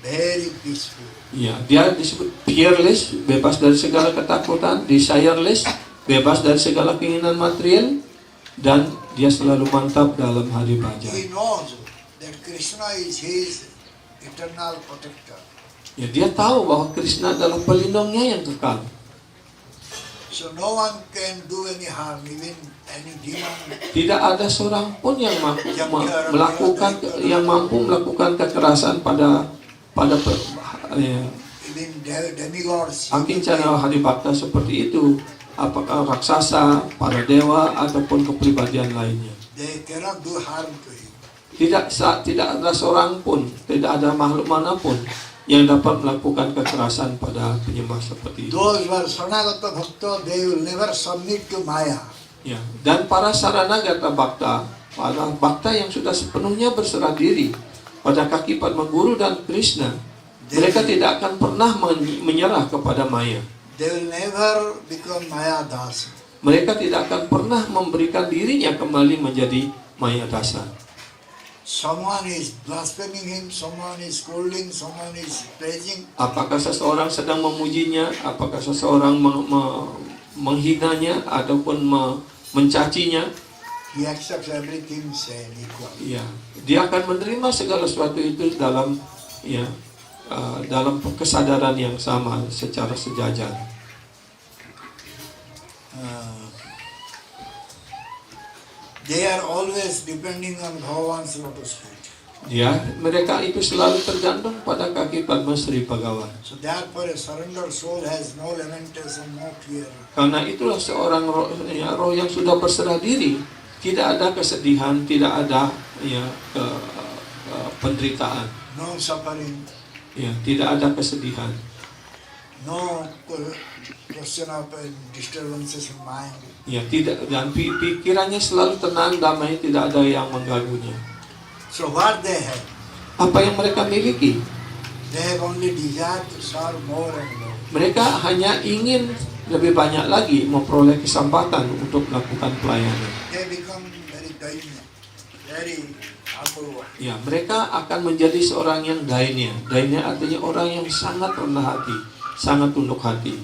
very peaceful. Ya, dia disebut fearless, bebas dari segala ketakutan, desireless, bebas dari segala keinginan material, dan dia selalu mantap dalam hari bhajan. He knows that Krishna is his eternal protector. Ya, dia tahu bahwa Krishna adalah pelindungnya yang kekal. So no one can do any harm, even any demon. Tidak ada seorang pun yang mampu melakukan kekerasan pada Even demigods. Akincana Hari Bhakta seperti itu, apakah raksasa, para dewa ataupun kepribadian lainnya. They cannot do harm to him. Tidak ada seorang pun, tidak ada makhluk manapun yang dapat melakukan kekerasan pada penyembah seperti itu. Those who are Saranagata Bhakta, they will never submit to Maya. Ya, dan para Saranagata Bhakta, para bhakta yang sudah sepenuhnya berserah diri pada kaki Padma Guru dan Krishna, mereka tidak akan pernah menyerah kepada Maya. They will never become Maya Das. Mereka tidak akan pernah memberikan dirinya kembali menjadi Maya Dasa. Someone is blaspheming him, someone is scolding, someone is praising. Apakah seseorang sedang memujinya, apakah seseorang menghinanya ataupun mencacinya, He accepts everything same equal. ya, dia akan menerima segala sesuatu itu dalam dalam kesadaran yang sama secara sejajar. They are always depending on Bhagavan's lotus feet. Ya, mereka itu selalu tergantung pada kaki Padma Sri Bhagawan. So therefore a surrendered soul has no lamentation, no fear. Karena itulah seorang roh, ya, roh yang sudah berserah diri, tidak ada kesedihan, tidak ada ya penderitaan, No suffering, ya, tidak ada kesedihan, no question of disturbances in mind. ya, tidak, dan pikirannya selalu tenang, damai, tidak ada yang mengganggunya. So what they have? Apa yang mereka miliki? They have only desire to serve more and more. Mereka hanya ingin lebih banyak lagi memperoleh kesempatan untuk melakukan pelayanan. They become very dainya, very apurva. Ya, mereka akan menjadi seorang yang dainya. Dainya artinya orang yang sangat rendah hati, sangat tunduk hati.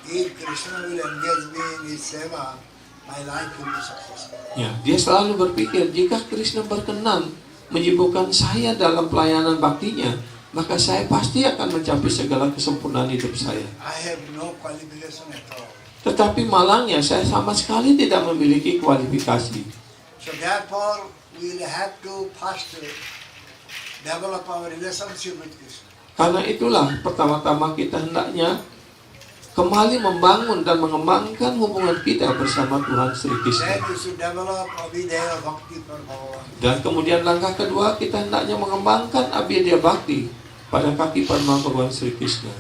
If Krishna will engage me in his seva, my life will be successful. Ya, dia selalu berpikir jika Krishna berkenan menyibukkan saya dalam pelayanan baktinya, maka saya pasti akan mencapai segala kesempurnaan hidup saya. I have no qualification at all. Tetapi malangnya saya sama sekali tidak memiliki kualifikasi. So therefore, we will have to first develop our relationship with Krishna. Karena itulah pertama-tama kita hendaknya kembali membangun dan mengembangkan hubungan kita bersama Tuhan Sri Krishna. Then we should develop Abhidheya Bhakti for Bhagavan. Dan kemudian langkah kedua, kita hendaknya mengembangkan Abhidheya Bhakti pada kaki Padma Bhagawan Sri Krishna.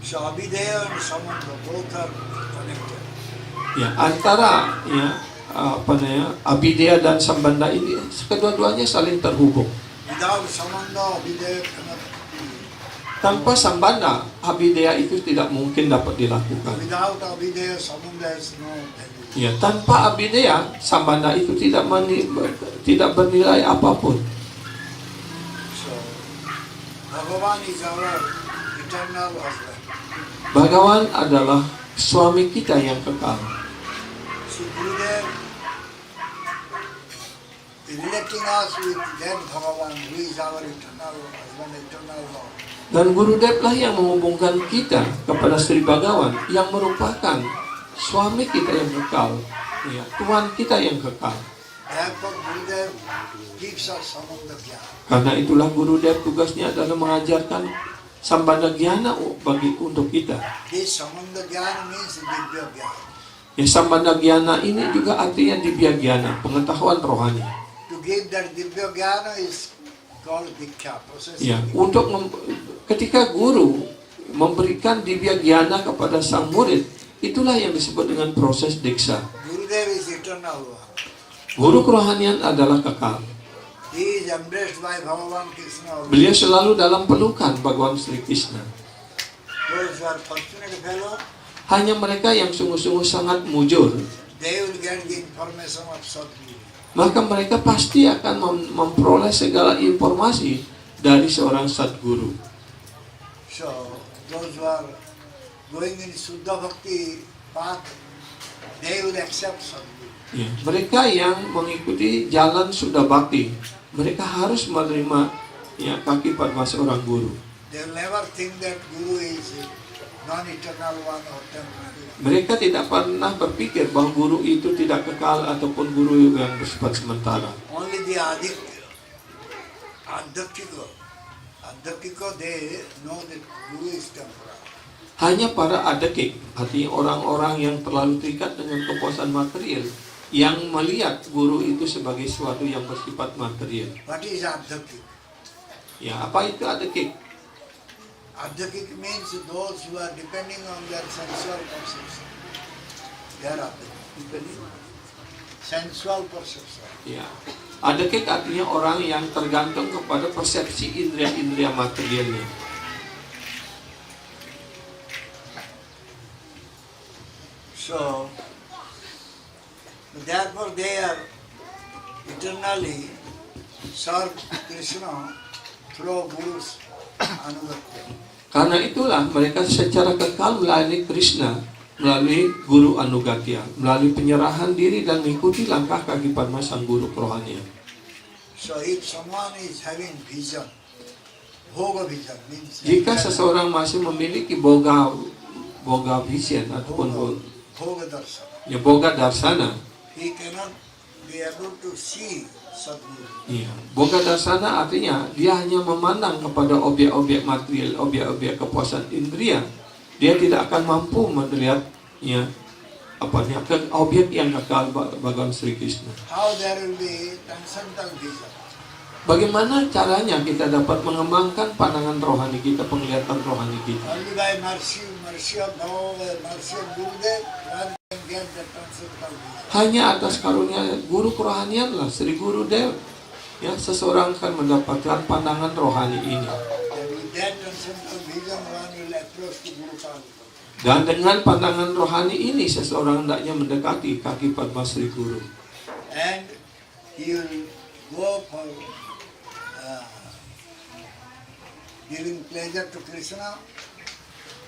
So Abhidheya and Samanta both are connected. Ya, antara ya Abhidheya dan Sambandha ini kedua-duanya saling terhubung. Without Samanta, Abhidheya cannot be. Tanpa Sambandha, Abhidheya itu tidak mungkin dapat dilakukan. Without Abhidheya, Samanta has no value. Ya, tanpa Abhidheya, Sambandha itu tidak bernilai apapun. So Bhagavan is our eternal husband. Bhagawan adalah suami kita yang kekal. So Gurudev relating us with that Bhagavan who is our eternal husband, eternal Lord. Dan Gurudev lah yang menghubungkan kita kepada Sri Bhagawan yang merupakan suami kita yang kekal, ya, Tuhan kita yang kekal. Therefore Gurudev gives us Samanta Jnana. Karena itulah Gurudev tugasnya adalah mengajarkan Sambandha Gyana untuk kita. This Samanta Jnana means Divya Jnana. Ya, Sambandha Gyana ini juga artinya Divya Gyana, pengetahuan rohani. To give that Divya Jnana is called Diksha, process. Ya, ketika guru memberikan Divya Gyana kepada sang murid, itulah yang disebut dengan proses Diksha. Gurudev is eternal one. Guru kerohanian adalah kekal. He is embraced by Bhagavan Krishna. Beliau selalu dalam pelukan Bhagawan Sri Krishna. Those who are fortunate fellow, Hanya mereka yang sungguh-sungguh sangat mujur, they will get the information of Sadguru. maka mereka pasti akan memperoleh segala informasi dari seorang Sadguru. So those who are going in Suddha Bhakti path, they will accept Sadguru. Ya, mereka yang mengikuti jalan Suddha Bhakti, mereka harus menerima ya kaki Padma seorang guru. They will never think that Guru is non-eternal one or temporary one. Mereka tidak pernah berpikir bahwa guru itu tidak kekal ataupun guru yang bersifat sementara. Only the Adhyaktika, they know that Guru is temporary. Hanya para adekik, artinya orang-orang yang terlalu terikat dengan kepuasan material, yang melihat guru itu sebagai sesuatu yang bersifat material. What is Adhyaktik? Ya, apa itu adekik? Adhyaktik means those who are depending on their sensual perception. They are Adhyaktik. Sensual perception. Ya, adekik artinya orang yang tergantung kepada persepsi indera-indera materialnya. So, therefore they are eternally serve Krishna through Guru's anugatya. Karena itulah mereka secara kekal melayani Krishna melalui guru anugatya, melalui penyerahan diri dan mengikuti langkah kaki Padma sang guru kerohanian. So if someone is having vision, Bhoga vision means Jika seseorang masih memiliki boga vision ataupun Bhoga darshan. ya boga darsana, He cannot be able to see Sadguru. ya, boga darsana artinya dia hanya memandang kepada objek-objek material, objek-objek kepuasan indria. Dia tidak akan mampu melihat ya ke objek yang kekal bagaimana Sri Krishna. How there will be transcendental vision? Bagaimana caranya kita dapat mengembangkan pandangan rohani kita, penglihatan rohani kita? Only by mercy of Bhagavan, mercy of Gurudev, one can get the transcendental vision. Hanya atas karunia guru kerohanian lah, Sri Guru Dev, ya seseorang akan mendapatkan pandangan rohani ini. And with that transcendental vision, one will approach to Guru Padma. Dan dengan pandangan rohani ini, seseorang hendaknya mendekati kaki Padma Sri Guru. And he will go for giving pleasure to Krishna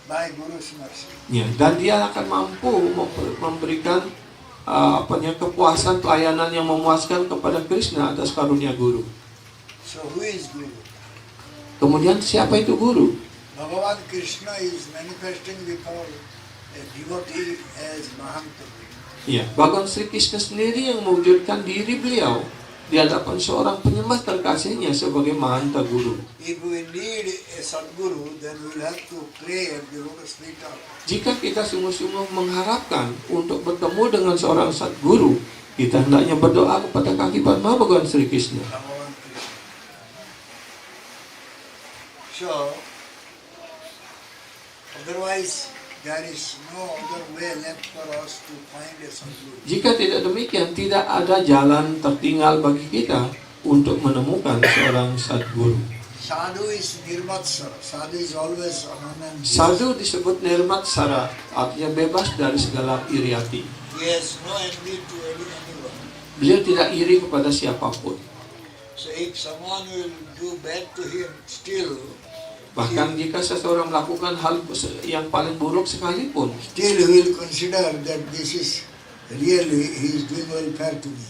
by Guru's mercy. Ya, dan dia akan mampu memberikan kepuasan pelayanan yang memuaskan kepada Krishna atas karunia guru. So who is Guru? Kemudian siapa itu guru? Bhagavan Krishna is manifesting before a devotee as Mahanta. Ya, Bhagavan Sri Krishna sendiri yang mewujudkan diri beliau di hadapan seorang penyembah terkasihnya sebagai Mahanta Guru. If we need a Sadguru, then we will have to pray at the lotus feet of Jika kita sungguh-sungguh mengharapkan untuk bertemu dengan seorang Sadguru, kita hendaknya berdoa kepada kaki Padma Bhagavan Sri Krishna. Bhagavan Krishna. So, otherwise, there is no other way left for us to find a Sadguru. Jika tidak demikian, tidak ada jalan tertinggal bagi kita untuk menemukan seorang Sadguru. Sadhu is nirmatsara. Sadhu is always anonymous. Sadhu disebut nirmatsara, artinya bebas dari segala iri hati. He has no envy to anyone. Beliau tidak iri kepada siapapun. So if someone will do bad to him, still Bahkan jika seseorang melakukan hal yang paling buruk sekalipun, he will consider that this is really, he is doing welfare to me.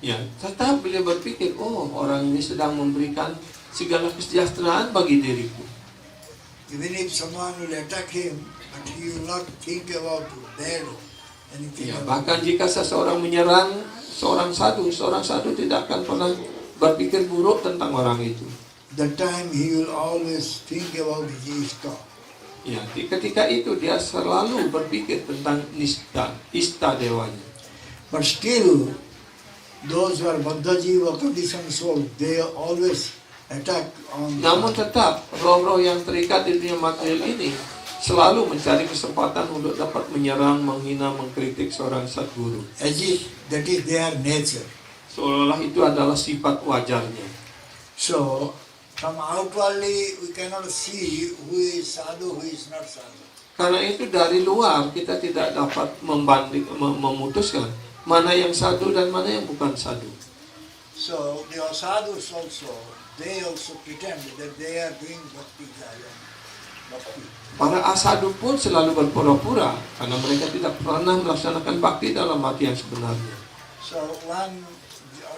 ya, tetap beliau berpikir, oh orang ini sedang memberikan segala kesejahteraan bagi diriku. Even if someone will attack him, but he will not think about bad anything. Ya, about bahkan jika seseorang menyerang seorang sadhu tidak akan pernah berpikir buruk tentang orang itu. that time he will always think about his Ishta. Ya, ketika itu dia selalu berpikir tentang ista dewanya. But still, those who are Baddha Jiva conditioned soul, they always attack on. Namun tetap roh-roh yang terikat di dunia material ini selalu mencari kesempatan untuk dapat menyerang, menghina, mengkritik seorang Sadguru. As if that is their nature. Seolah-olah itu adalah sifat wajarnya. So, from outwardly we cannot see who is sadhu, who is not sadhu. Karena itu dari luar kita tidak dapat memutuskan mana yang sadhu dan mana yang bukan sadhu. So, the asadhus also, they also pretend that they are doing bhakti jaya. Bhakti. Para asadu pun selalu berpura-pura karena mereka tidak pernah melaksanakan bakti dalam arti yang sebenarnya. So, one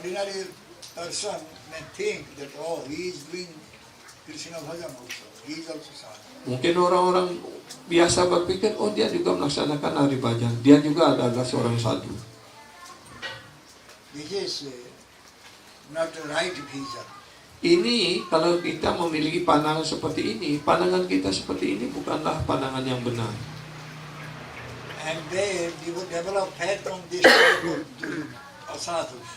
ordinary person may think that, oh, he is doing Krishna bhajan also. He is also sadhu. Mungkin orang-orang biasa berpikir, oh dia juga melaksanakan hari bhajan, dia juga adalah seorang sadhu. This is not a right vision. Ini kalau kita memiliki pandangan seperti ini, pandangan kita seperti ini bukanlah pandangan yang benar. And they develop faith on this type of asadhus.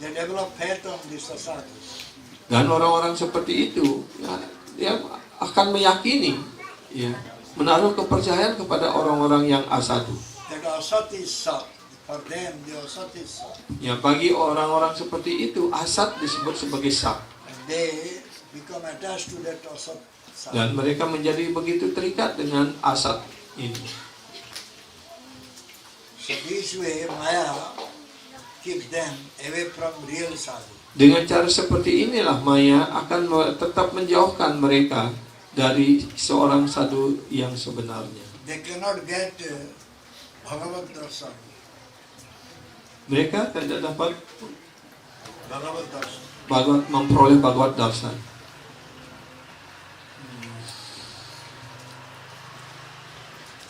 They develop faith on this asadhus. Dan orang-orang seperti itu, ya, dia akan meyakini, ya, menaruh kepercayaan kepada orang-orang yang asadu. That asat is sat. For them, the asat is sat. Ya, bagi orang-orang seperti itu, asat disebut sebagai sat. And they become attached to that asat sat. Dan mereka menjadi begitu terikat dengan asat ini. So this way, Maya keeps them away from real sadhu. Dengan cara seperti inilah Maya akan tetap menjauhkan mereka dari seorang sadhu yang sebenarnya. They cannot get Bhagavad darshan. Mereka tidak dapat Bhagavad darshan. memperoleh Bhagavad Darshan.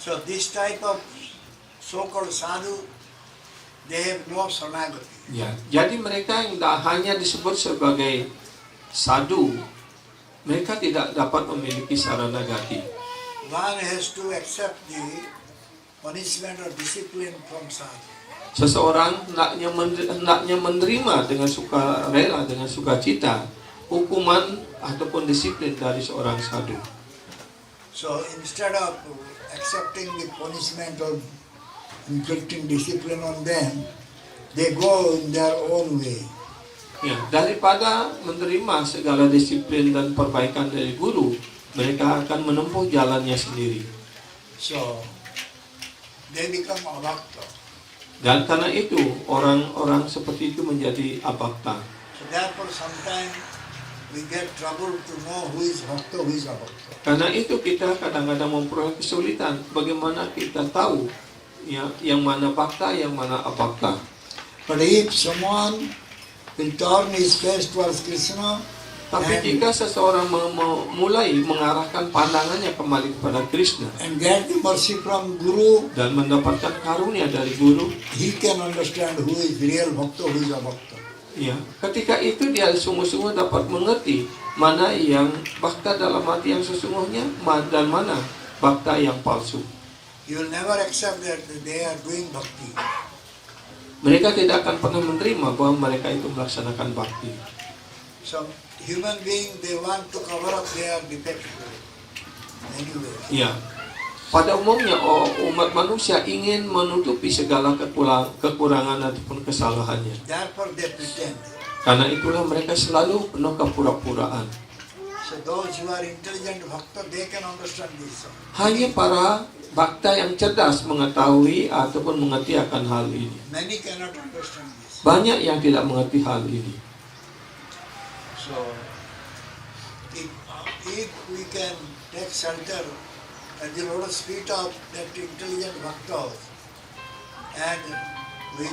So this type of so-called sadhu, they have no saranagati. Ya, jadi mereka yang hanya disebut sebagai sadhu, mereka tidak dapat memiliki saranagati. One has to accept the punishment or discipline from sadhu. Seseorang hendaknya menerima dengan sukarela, dengan sukacita hukuman ataupun disiplin dari seorang sadhu. So instead of accepting the punishment or inflicting discipline on them, they go in their own way. Ya, daripada menerima segala disiplin dan perbaikan dari guru, mereka akan menempuh jalannya sendiri. So they become abhakta. Dan karena itu orang-orang seperti itu menjadi abhakta. So therefore sometimes we get trouble to know who is bhakta, who is abhakta. Karena itu kita kadang-kadang memperoleh kesulitan bagaimana kita tahu ya, yang mana bhakta, yang mana abhakta. But if someone will turn his face towards Krishna, Tapi jika seseorang mulai mengarahkan pandangannya kembali kepada Krishna and get the mercy from Guru, dan mendapatkan karunia dari guru, he can understand who is real bhakta, who is abhakta. ya, ketika itu dia sungguh-sungguh dapat mengerti mana yang bhakta dalam hati yang sesungguhnya dan mana bhakta yang palsu. He will never accept that they are doing bhakti. Mereka tidak akan pernah menerima bahwa mereka itu melaksanakan bakti. Some human being, they want to cover up their defect. Anyway, Ya, pada umumnya umat manusia ingin menutupi segala kekurangan ataupun kesalahannya. therefore they pretend. Karena itulah mereka selalu penuh kepura-puraan. So those who are intelligent bhakta, they can understand this. Hanya para bhakta yang cerdas mengetahui ataupun mengerti akan hal ini. Many cannot understand this. Banyak yang tidak mengerti hal ini. So if we can take shelter at the lotus feet of that intelligent bhakta and we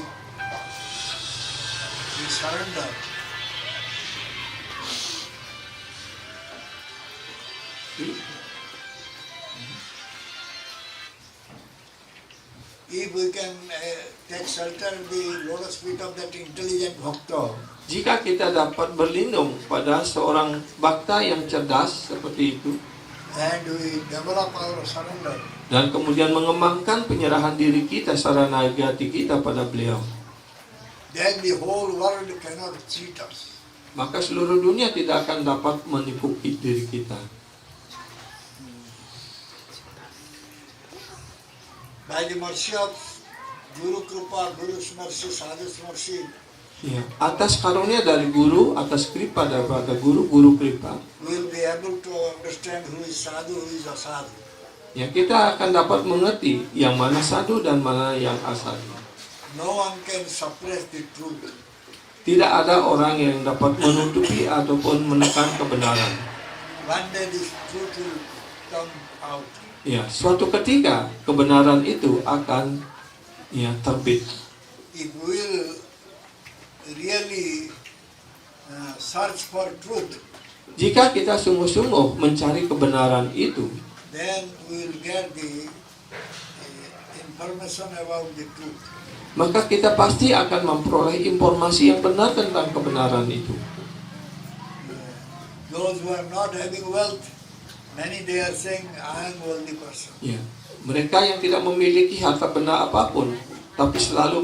surrender, if we can take shelter at the lotus feet of that intelligent bhakta, Jika kita dapat berlindung pada seorang bhakta yang cerdas seperti itu, and we develop our surrender, dan kemudian mengembangkan penyerahan diri kita, saranagati kita pada beliau, then the whole world cannot cheat us. maka seluruh dunia tidak akan dapat menipu diri kita. By the mercy of Guru Kripa, Guru's mercy, Sadhu's mercy, Ya, atas karunia dari guru, atas kripa daripada guru kripa, we will be able to understand who is sadhu, who is asadhu. ya kita akan dapat mengerti yang mana sadhu dan mana yang asadhu. No one can suppress the truth. Tidak ada orang yang dapat menutupi ataupun menekan kebenaran. One day this truth will come out. Ya, suatu ketika kebenaran itu akan terbit. If we will really search for truth, Jika kita sungguh-sungguh mencari kebenaran itu, then we will get the information about the truth. maka kita pasti akan memperoleh informasi yang benar tentang kebenaran itu. Those who are not having wealth, many they are saying, I am wealthy person. Ya, mereka yang tidak memiliki harta benda apapun, tapi selalu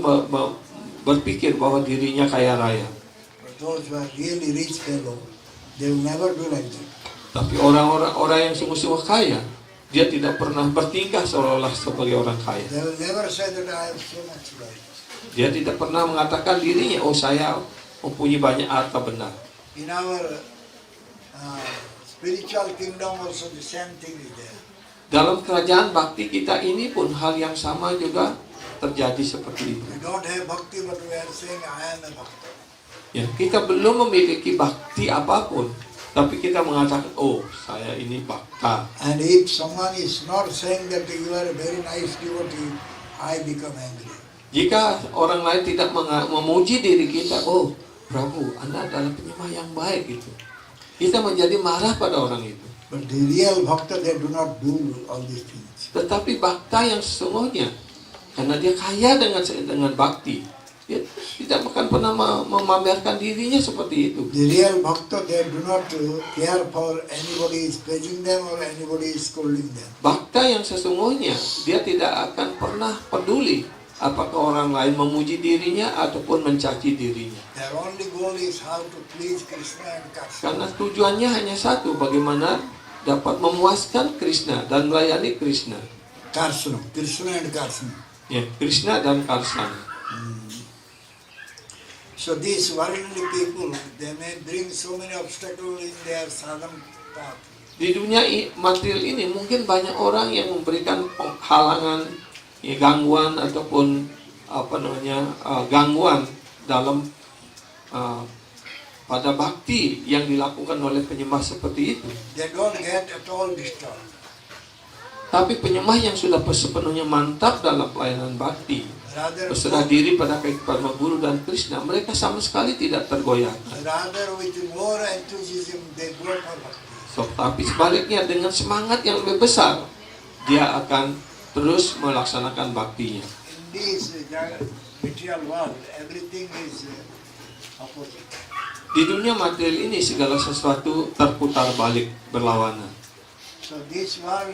berpikir bahwa dirinya kaya raya. But those who are really rich fellow, they will never do like that. Tapi orang yang sungguh-sungguh kaya, dia tidak pernah bertingkah seolah-olah sebagai orang kaya. They will never say that I have so much wealth. Dia tidak pernah mengatakan dirinya, oh saya mempunyai banyak harta benda. In our spiritual kingdom also the same thing is there. Dalam kerajaan bakti kita ini pun hal yang sama juga terjadi seperti itu. We don't have bhakti, but we are saying I am a bhakta. Ya, kita belum memiliki bakti apapun, tapi kita mengatakan, oh saya ini bhakta. And if someone is not saying that you are a very nice devotee, I become angry. Jika orang lain tidak memuji diri kita, oh Prabu, Anda adalah penyembah yang baik gitu. Kita menjadi marah pada orang itu. But the real bhakta, they do not do all these things. Tetapi bakta yang sesungguhnya, karena dia kaya dengan bakti, dia tidak akan pernah memamerkan dirinya seperti itu. The real bhakta, they do not care for anybody is praising them or anybody is scolding them. Bakta yang sesungguhnya, dia tidak akan pernah peduli apakah orang lain memuji dirinya ataupun mencaci dirinya. Their only goal is how to please Krishna and Krishna. Karena tujuannya hanya satu, bagaimana dapat memuaskan Krishna dan melayani Krishna. Krishna and Krishna. Ya, Krishna dan Karsana. So these worldly people, they may bring so many obstacles in their sadhana path. Di dunia material ini mungkin banyak orang yang memberikan halangan, ya, gangguan ataupun gangguan dalam pada bakti yang dilakukan oleh penyembah seperti itu. They don't get at all disturbed. Tapi penyembah yang sudah sepenuhnya mantap dalam pelayanan bakti, berserah diri pada kepada Guru dan Krishna, mereka sama sekali tidak tergoyahkan. Rather with more enthusiasm, they go for bhakti. Tapi sebaliknya dengan semangat yang lebih besar, dia akan terus melaksanakan baktinya. In this material world, everything is opposite. Di dunia material ini segala sesuatu terputar balik, berlawanan. So this world,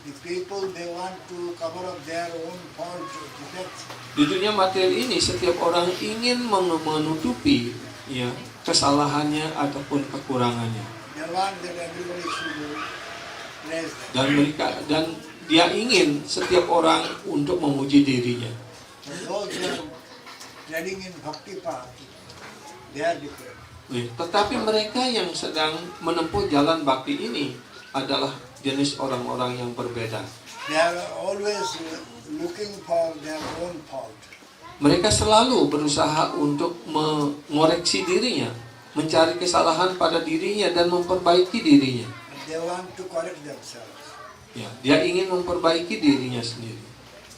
the people, they want to cover up their own fault, defects. Di dunia material ini setiap orang ingin menutupi, ya, kesalahannya ataupun kekurangannya. They want that everybody should praise them. Dan dia ingin setiap orang untuk memuji dirinya. But those who are treading in bhakti path, they are different. Tetapi mereka yang sedang menempuh jalan bakti ini adalah jenis orang-orang yang berbeda. They are always looking for their own fault. Mereka selalu berusaha untuk mengoreksi dirinya, mencari kesalahan pada dirinya dan memperbaiki dirinya. They want to correct themselves. Ya, dia ingin memperbaiki dirinya sendiri.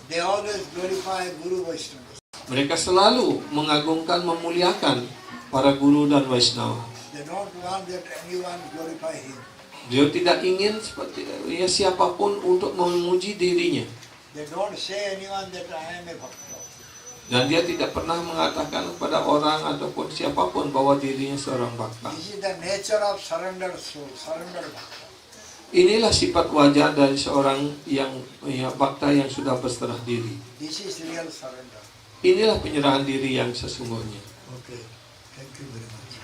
They always glorify Guru Vaishnava. Mereka selalu mengagungkan, memuliakan para guru dan Vaishnava. They don't want that anyone glorify him. Dia tidak ingin seperti ya siapapun untuk memuji dirinya. They don't say anyone that I am a bhakta. Dan dia tidak pernah mengatakan kepada orang ataupun siapapun bahwa dirinya seorang bhakta. This is the nature of surrendered soul, surrendered bhakta. Inilah sifat wajar dari seorang yang bhakta yang sudah berserah diri. This is real surrender. Inilah penyerahan diri yang sesungguhnya. Okay. Thank you very much.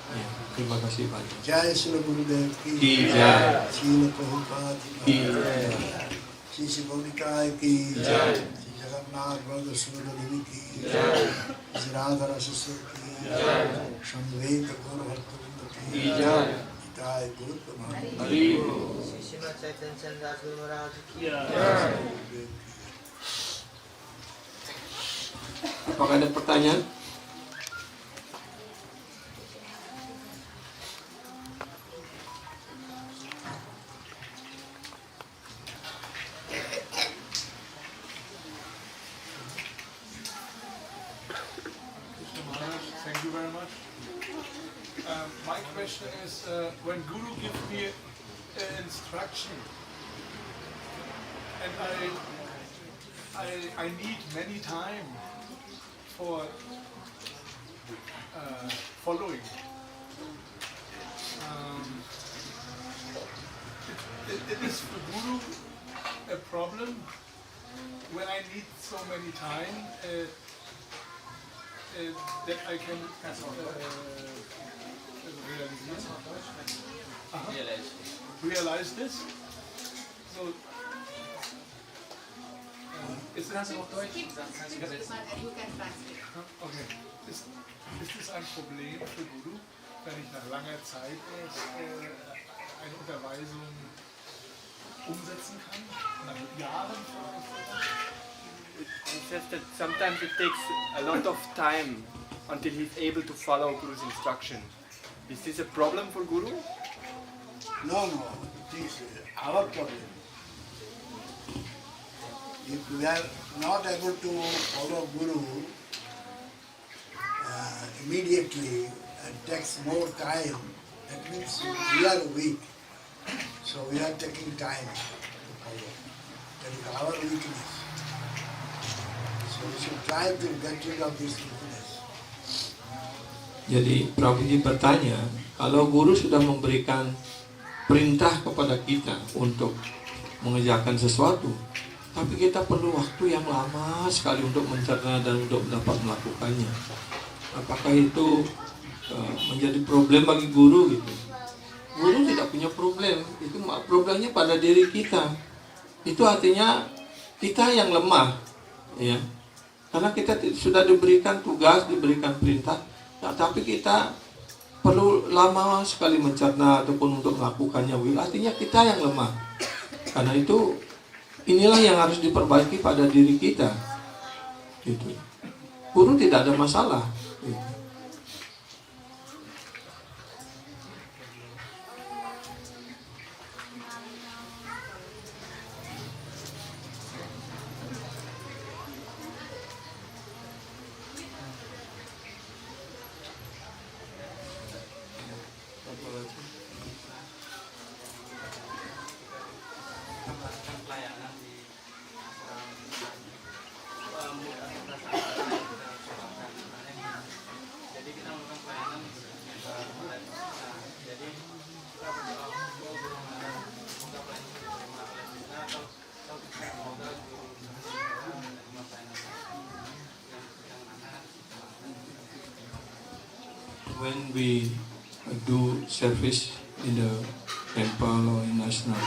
Ya, terima kasih banyak. Jai Srila Gurudev ki Ki jai. Srila Prabhupada Ki ki jai. Sri Sri Gaurikai ki Jai. Sri Jagannath Brother Srila Devi ki Jai. Sri Radha Sister ki Jai. Shambhavi Gaur Bhaktavinda Ki ki jai. Jai Guru Pramani Hari. Srimad Chaitanya Chandra Guru Maharaj ki Apakah ada pertanyaan? Thank you very much. My question is, when Guru gives me instruction, and I need many time for following. It is for Guru a problem when I need so many time that I can realize this. So ist das You can translate. okay. Ist das ein Problem für Guru, wenn ich nach langer Zeit eine Unterweisung umsetzen kann? Nach Jahren? It's just that sometimes it takes a lot of time until he's able to follow Guru's instruction. Is this a problem for Guru? No, it is our problem. If we are not able to follow Guru, immediately and takes more time, that means we are weak. So we are taking time to follow. That is our weakness. So we should try to get rid of this weakness. Jadi Prabhuji bertanya, kalau guru sudah memberikan perintah kepada kita untuk mengerjakan sesuatu, tapi kita perlu waktu yang lama sekali untuk mencerna dan untuk dapat melakukannya. Apakah itu menjadi problem bagi guru gitu? Guru tidak punya problem, itu problemnya pada diri kita. Itu artinya kita yang lemah, ya. Karena kita sudah diberikan tugas, diberikan perintah, tapi kita perlu lama sekali mencerna ataupun untuk melakukannya. Artinya kita yang lemah. Karena itu inilah yang harus diperbaiki pada diri kita. Gitu. Guru tidak ada masalah. Gitu. pelayanan di jadi kita melakukan pelayanan jadi kita berdoa semoga pelayanan diterima oleh kita atau semoga guru menerima pelayanan yang mana when we do service in the temple or in ashram,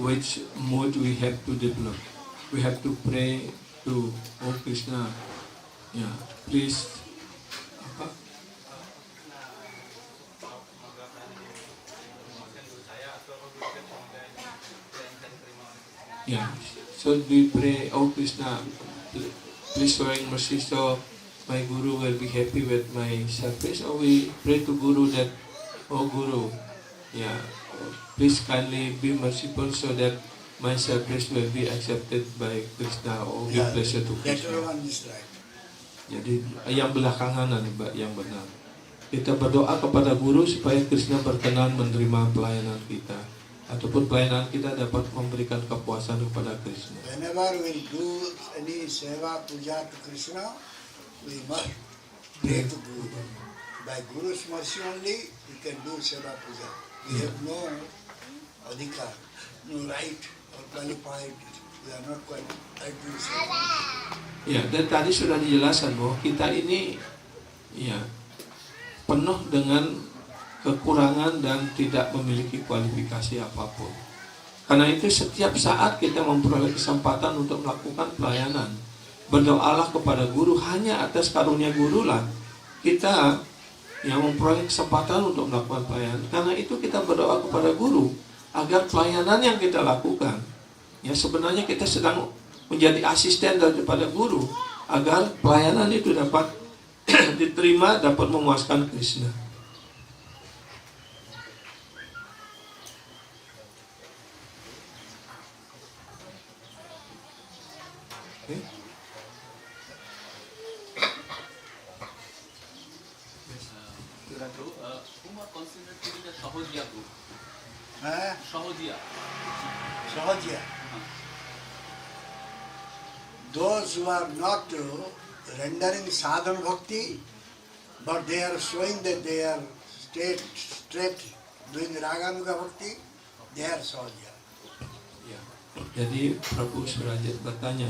which mood we have to develop? We have to pray to, oh Krishna, yeah, please. Yeah, so we pray, oh Krishna, please showing mercy so my Guru will be happy with my service. Or we pray to Guru that, oh Guru, yeah, please kindly be merciful so that my service will be accepted by Krishna or give pleasure to Krishna. Later on is right. Jadi yang belakangan yang benar. Kita berdoa kepada Guru supaya Krishna berkenan menerima pelayanan kita, ataupun pelayanan kita dapat memberikan kepuasan kepada Krishna. Whenever we do any seva puja to Krishna, we must pray to Guru. By Guru's mercy only, we can do seva puja. We have no adhikar, no right or qualified. We are not qualified to do seva. Ya, dan tadi sudah dijelaskan bahwa kita ini ya penuh dengan kekurangan dan tidak memiliki kualifikasi apapun. Karena itu setiap saat kita memperoleh kesempatan untuk melakukan pelayanan, berdoalah kepada Guru, hanya atas karunia Guru lah kita yang memperoleh kesempatan untuk melakukan pelayanan. Karena itu kita berdoa kepada Guru agar pelayanan yang kita lakukan, ya sebenarnya kita sedang menjadi asisten daripada Guru agar pelayanan itu dapat diterima, dapat memuaskan Krishna. Okay. Whom are considered to be the Sahodhya group? Sahodhya. Sahajya. Those who are not rendering sadhana bhakti, but they are showing that they are straight doing raganuga bhakti, they are Sahajya. Ya. Jadi Prabu Surajit bertanya,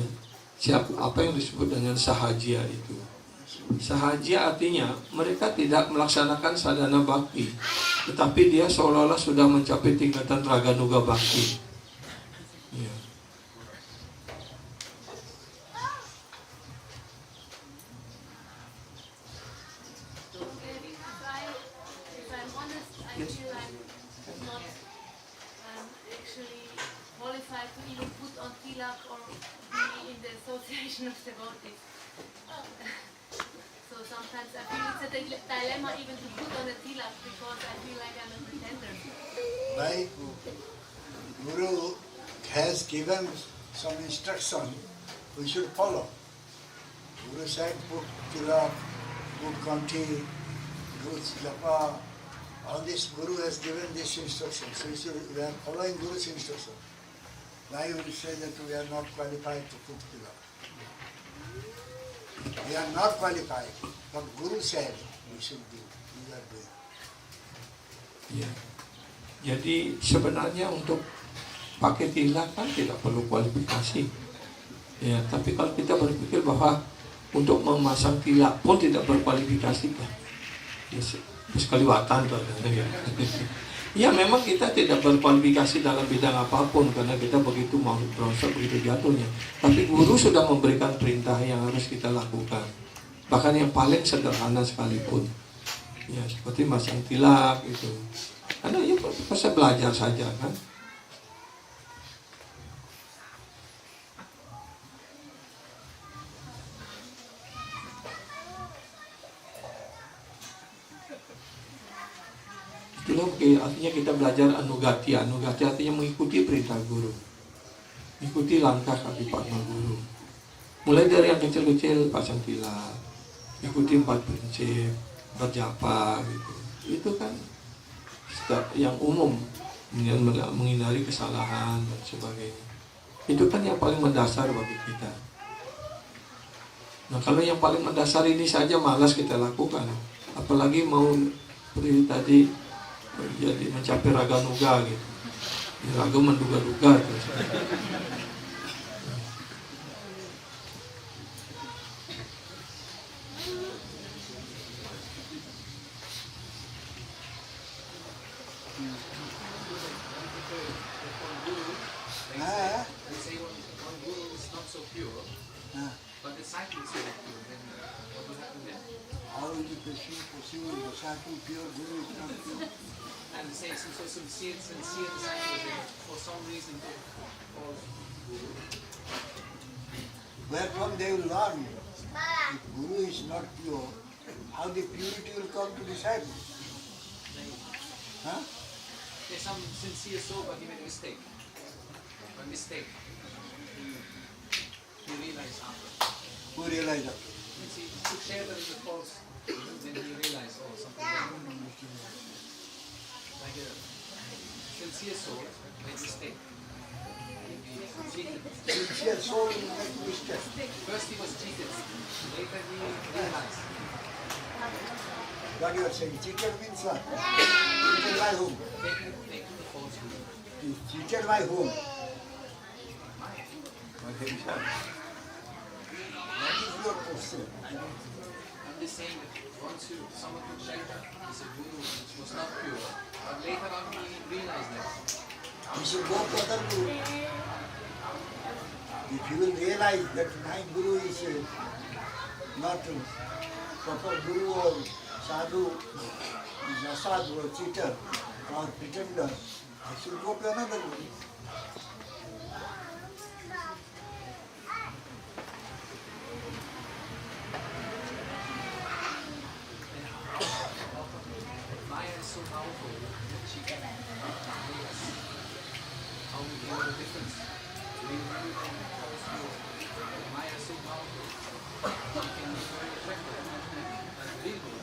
apa yang disebut dengan sahajya itu? Sahajya artinya mereka tidak melaksanakan sadhana bhakti, tetapi dia seolah-olah sudah mencapai tingkatan raganuga bhakti. Ya. If I'm honest, I feel I'm not actually qualified to even put on tilak or be in the association of devotees. So sometimes I feel it's a dilemma even to put on a tilak because I feel like I'm a pretender. Right? Guru has given some instruction we should follow. Guru said put tilak, good Kanti, good Japa, all this Guru has given this instruction. So we are following Guru's instruction. Why would you say that we are not qualified to put tilak? We are not qualified, but Guru said we should do. We are doing. Ya. Jadi sebenarnya untuk pakai tilak kan tidak perlu kualifikasi. Ya, tapi kalau kita berpikir bahwa untuk memasang tilak pun tidak berkualifikasi kan. Ya, sekaliwatan tuh ya. Ya memang kita tidak berkualifikasi dalam bidang apapun karena kita begitu mau proses begitu jatuhnya. Tapi guru sudah memberikan perintah yang harus kita lakukan. Bahkan yang paling sederhana sekalipun. Ya seperti masang tilak itu. Karena ya bisa belajar saja kan. Itulah artinya kita belajar anugati. Anugati artinya mengikuti perintah guru, ikuti langkah kaki padma guru. Mulai dari yang kecil-kecil pasang tilak, ikuti 4 prinsip, berjapa gitu. Itu kan yang umum, menghindari kesalahan dan sebagainya. Itu kan yang paling mendasar bagi kita. Nah kalau yang paling mendasar ini saja malas kita lakukan, apalagi mau seperti tadi jadi mencapai raga nuga gitu. Raga menduga-duga terus. They say one guru is not so pure, but the disciple is so pure. Then what will happen then? How is it possible? The disciple pure, Guru is not pure. And they say so sincere disciples, then for some reason false guru. Wherefrom they will learn. If Guru is not pure, how the purity will come to disciples? Huh? There's some sincere soul, but he made a mistake. A mistake. He realized after. Who realize that? Means he took shelter in the false, then he realized, oh, something wrong. Like a sincere soul made a mistake. He cheated. Sincere soul will make mistake. First he was cheated. Later he realized. What you are saying? Cheated means what? Cheated by whom? Taking the false guru. Cheated by whom? Maya. What is your question? I'm just saying that once someone took shelter, is a guru which was not pure, but later on he realized that. You should go to other Guru. If you will realize that my Guru is not a proper Guru or sadhu, is a sadhu or cheater or pretender, I should go to another Guru. Maya is so powerful that she can make us. How we know the difference. We really can false guru. Maya is so powerful. She can make very attractive. Real guru,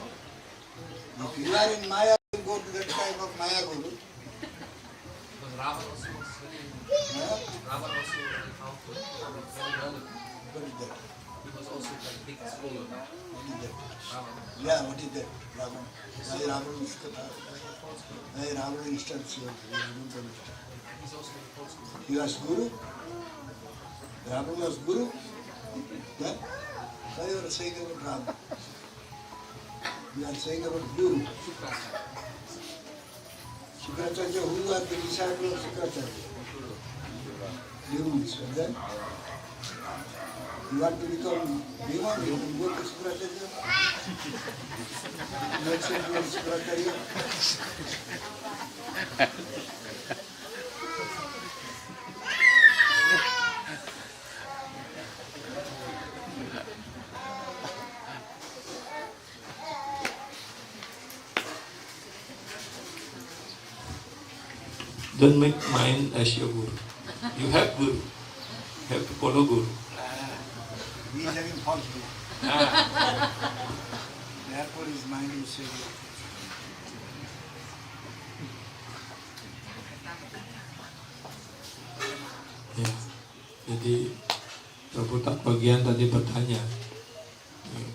no? If you are in Maya, you go to that type of Maya Guru. Because Ravan also was very, Huh? Ravan also was very powerful. Very knowledgeable. What is that? He was also like big scholar. What is that? Ravan. Yeah, what is that? Ravan. Why Ravan is why Ravan instance you don't understand. He's also a false guru. He was Guru. Ravan was Guru. Yeah? Why you are saying about Ravan? You are saying about Guru. Shukracharya. Shukracharya, who are the disciples of Shukracharya? Demons. And then? You want to become demon, you can go to Shukracharya. Next time you are Shukracharya. Don't make mine as your guru. You have guru. You have to follow guru. He is having false Guru. therefore his mind is so Ya, jadi Prabu Tak Bagian tadi bertanya,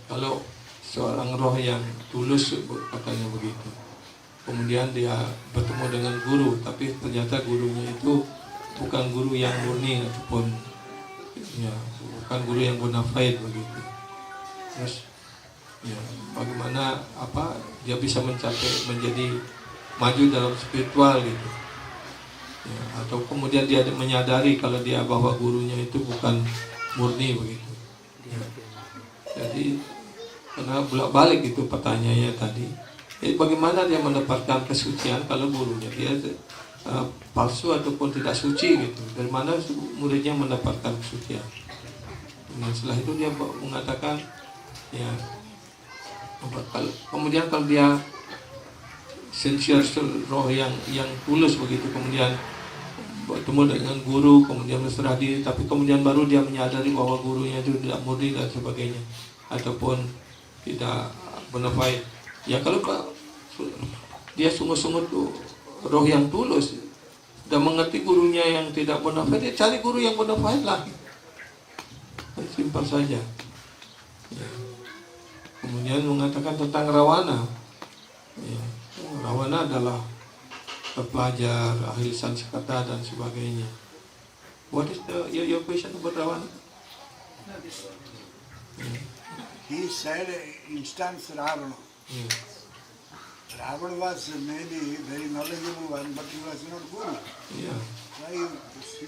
kalau seorang roh yang tulus katanya begitu, kemudian dia bertemu dengan guru, tapi ternyata gurunya itu bukan guru yang murni ataupun ya, bukan guru yang bona fide begitu. Terus ya, bagaimana dia bisa menjadi maju dalam spiritual gitu. Ya, atau kemudian dia menyadari kalau dia bahwa gurunya itu bukan murni begitu. Ya. Jadi karena bolak-balik itu pertanyaannya tadi. Jadi bagaimana dia mendapatkan kesucian kalau gurunya dia palsu ataupun tidak suci gitu? Dari mana muridnya mendapatkan kesucian? Dan setelah itu dia mengatakan ya, kemudian kalau dia sincere roh yang tulus begitu, kemudian bertemu dengan guru, kemudian berserah diri, tapi kemudian baru dia menyadari bahwa gurunya itu tidak murni dan sebagainya, ataupun tidak bona fide. Ya kalau dia sungguh-sungguh tuh roh yang tulus dan mengerti gurunya yang tidak bona fide, dia cari guru yang bona fide lah. Simpel saja. Ya. Kemudian mengatakan tentang Rawana. Ya. Rawana adalah pelajar, ahli Sanskerta dan sebagainya. What is your question about Rawana? He said instance Ravana. Ravana was maybe very knowledgeable one, but he was not guru. Yeah. Why his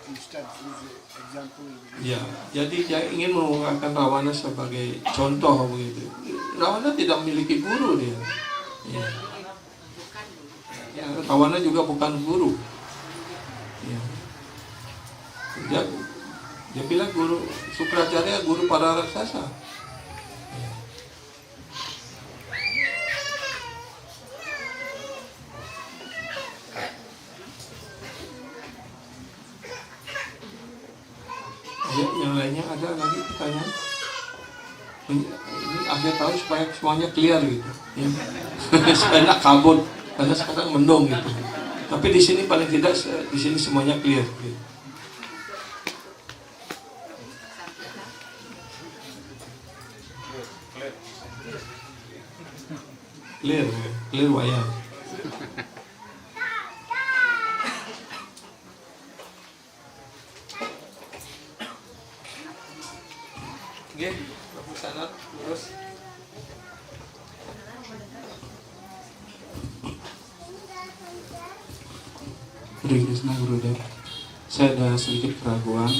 instance, his example? Ya, jadi dia ingin menggunakan Rawana sebagai contoh begitu. Rawana tidak memiliki guru dia. Ya. Ya, Rawana juga bukan guru. Ya. Dia bilang guru Sukracarya guru para raksasa. Ya, yang lainnya ada lagi pertanyaan? Ini akhir tahun supaya semuanya clear gitu. Ya. Supaya tidak kabut karena sekarang mendung gitu. Tapi di sini paling tidak di sini semuanya clear. Gitu. Clear wayang. Oke, Bapak Sanat, terus. Hare Krishna Gurudev, saya ada sedikit keraguan.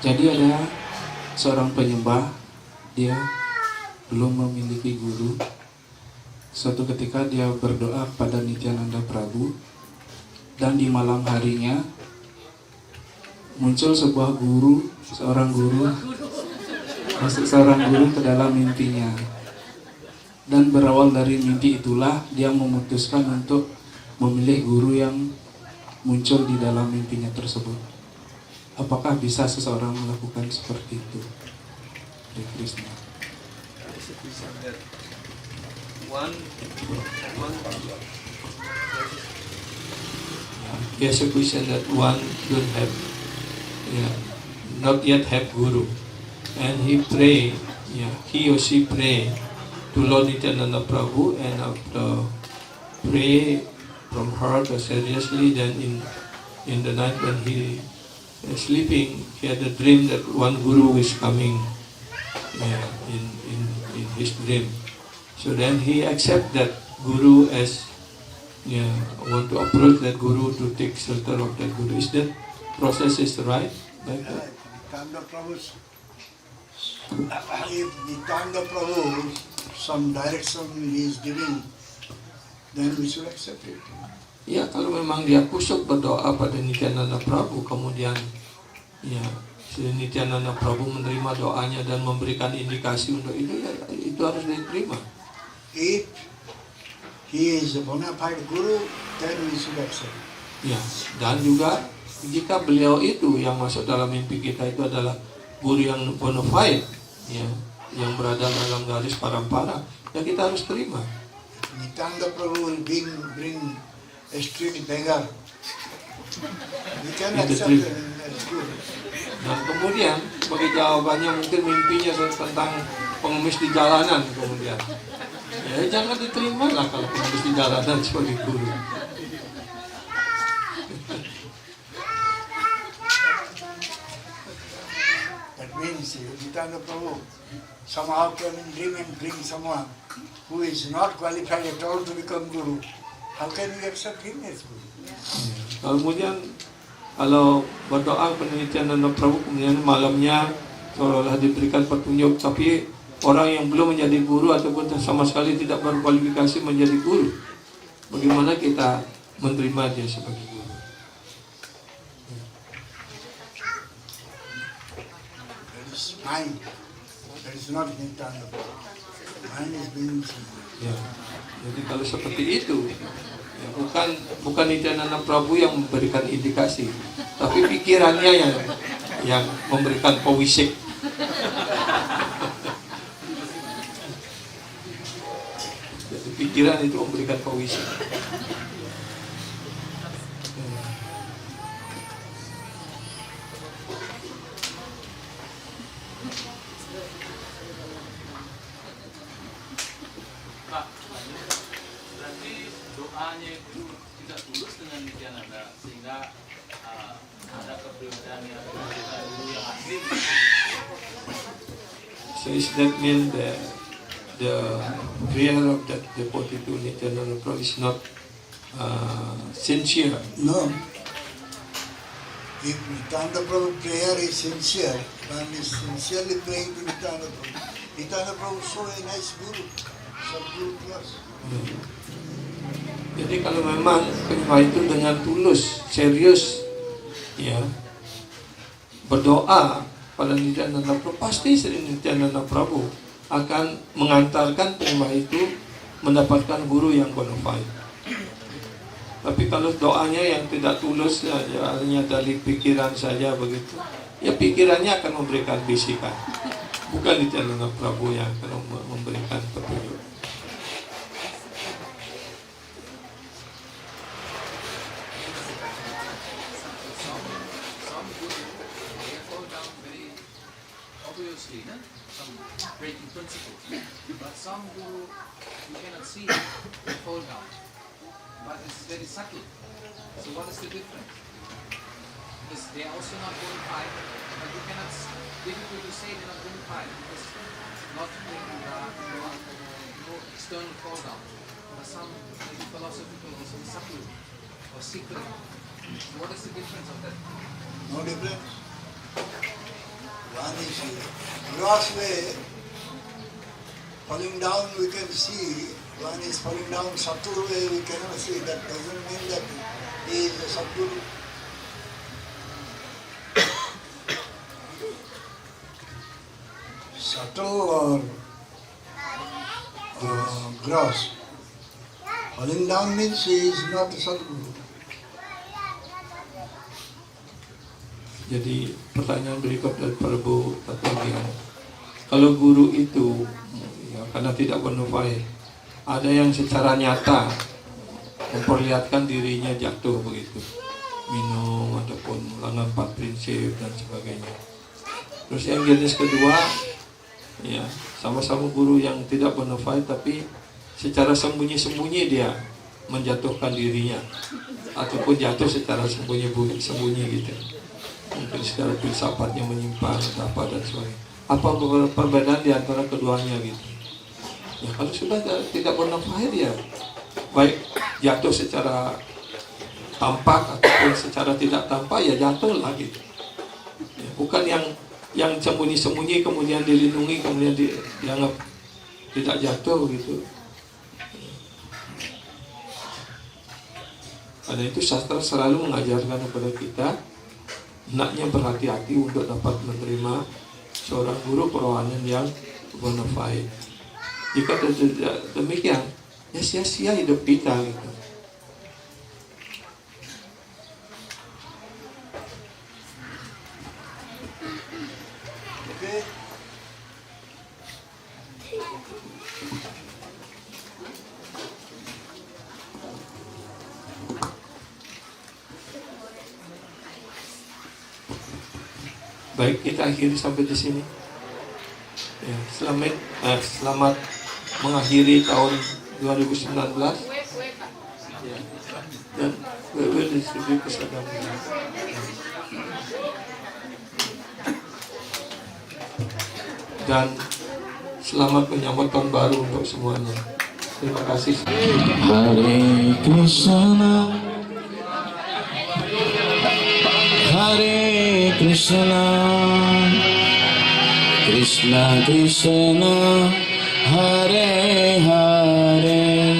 Jadi ada seorang penyembah, dia belum memiliki guru. Suatu ketika dia berdoa kepada Nityananda Prabhu, dan di malam harinya muncul sebuah guru, seorang guru ke dalam mimpinya. Dan berawal dari mimpi itulah dia memutuskan untuk memilih guru yang muncul di dalam mimpinya tersebut. Apakah bisa seseorang melakukan seperti itu? Hare Krishna. Yes, a question that one don't have, not yet have guru, and he pray, he or she pray to Lord Nityananda Prabhu, and after pray from heart or seriously, then in the night when he is sleeping, he had a dream that one guru is coming in his dream. So then he accept that guru as want to approach that guru to take shelter of that guru. Is that process is right? Like that? Nityananda Prabhu's, if Nityananda Prabhu some direction he is giving, then we should accept it. Ya, kalau memang dia kusuk berdoa pada Nityananda Prabhu, kemudian si Nityananda Prabhu menerima doanya dan memberikan indikasi untuk itu, ya itu harus diterima. If he is a bona fide guru, then we should accept. Ya, dan juga jika beliau itu yang masuk dalam mimpi kita itu adalah guru yang bona fide, yang berada dalam garis parampara, ya kita harus terima. Nityananda Prabhu will bring a street beggar. We can In the accept street. it, that's good. Dan kemudian sebagai jawabannya mungkin mimpinya tentang pengemis di jalanan kemudian. Ya jangan diterima lah kalau pengemis di jalanan sebagai guru. That means Nityananda Prabhu somehow can dream and bring someone who is not qualified at all to become Guru. How can we accept him as Guru? Kemudian kalau berdoa penelitian dan Prabu kemudian malamnya seolah-olah diberikan petunjuk, tapi orang yang belum menjadi guru ataupun sama sekali tidak berkualifikasi menjadi guru, bagaimana kita menerima dia sebagai guru? That is mind. That is not Nityananda Prabhu. Mind is being Ya, jadi kalau seperti itu, ya, bukan Nityananda Prabhu yang memberikan indikasi, tapi pikirannya yang memberikan pewisik. Jadi pikiran itu memberikan pewisik. Pak, berarti doanya itu tidak tulus dengan Nityananda sehingga ada kepribadian yang dulu yang asli. So is that mean that the prayer of that devotee to Nityananda Prabhu is not sincere? No. If Nityananda Prabhu prayer is sincere, one is sincerely praying to Nityananda Prabhu. Nityananda Prabhu is so a nice Guru, Sadguru to us. Jadi kalau memang penyembah itu dengan tulus, serius, ya, berdoa pada Nityananda Prabhu, pasti Sri Nityananda Prabhu akan mengantarkan penyembah itu mendapatkan guru yang bona fide. Tapi kalau doanya yang tidak tulus, ya, hanya dari pikiran saja begitu, ya pikirannya akan memberikan bisikan, bukan Nityananda Prabhu yang akan memberikan petunjuk. Some guru, they fall down very obviously, some breaking principles. But some guru, you cannot see they fall down. But it's very subtle. So what is the difference? Because they are also not bona fide, but you cannot, difficult to say they're not bona fide because not no external fall down. But some maybe philosophical or some subtle or secret. So what is the difference of that? No difference. One is gross way, falling down we can see. One is falling down subtle way, we cannot see. That doesn't mean that he is a subtle. Subtle or gross. Falling down means he is not a subtle. Jadi pertanyaan berikut dari Prabu Tatagian, kalau guru itu ya, karena tidak bona fide, ada yang secara nyata memperlihatkan dirinya jatuh begitu, minum ataupun melanggar 4 prinsip dan sebagainya. Terus yang jenis kedua, ya sama-sama guru yang tidak bona fide tapi secara sembunyi-sembunyi dia menjatuhkan dirinya ataupun jatuh secara sembunyi gitu. Mungkin secara filsafatnya menyimpang atau apa dan sebagainya. Apa perbedaan di antara keduanya gitu? Ya kalau sudah tidak bona fide ya baik jatuh secara tampak ataupun secara tidak tampak ya jatuh lah gitu. Ya, bukan yang sembunyi-sembunyi kemudian dilindungi kemudian dianggap tidak jatuh gitu. Karena itu sastra selalu mengajarkan kepada kita hendaknya berhati-hati untuk dapat menerima seorang guru perorangan yang bona fide. Jika tidak demikian, ya sia-sia hidup kita gitu. Okay? Baik, kita akhiri sampai di sini. Ya, selamat mengakhiri tahun 2019. Ya, dan we will distribute kepada dan selamat menyambut tahun baru untuk semuanya. Terima kasih. Hare Krishna, Hare Krishna, Krishna Krishna, Hare Hare,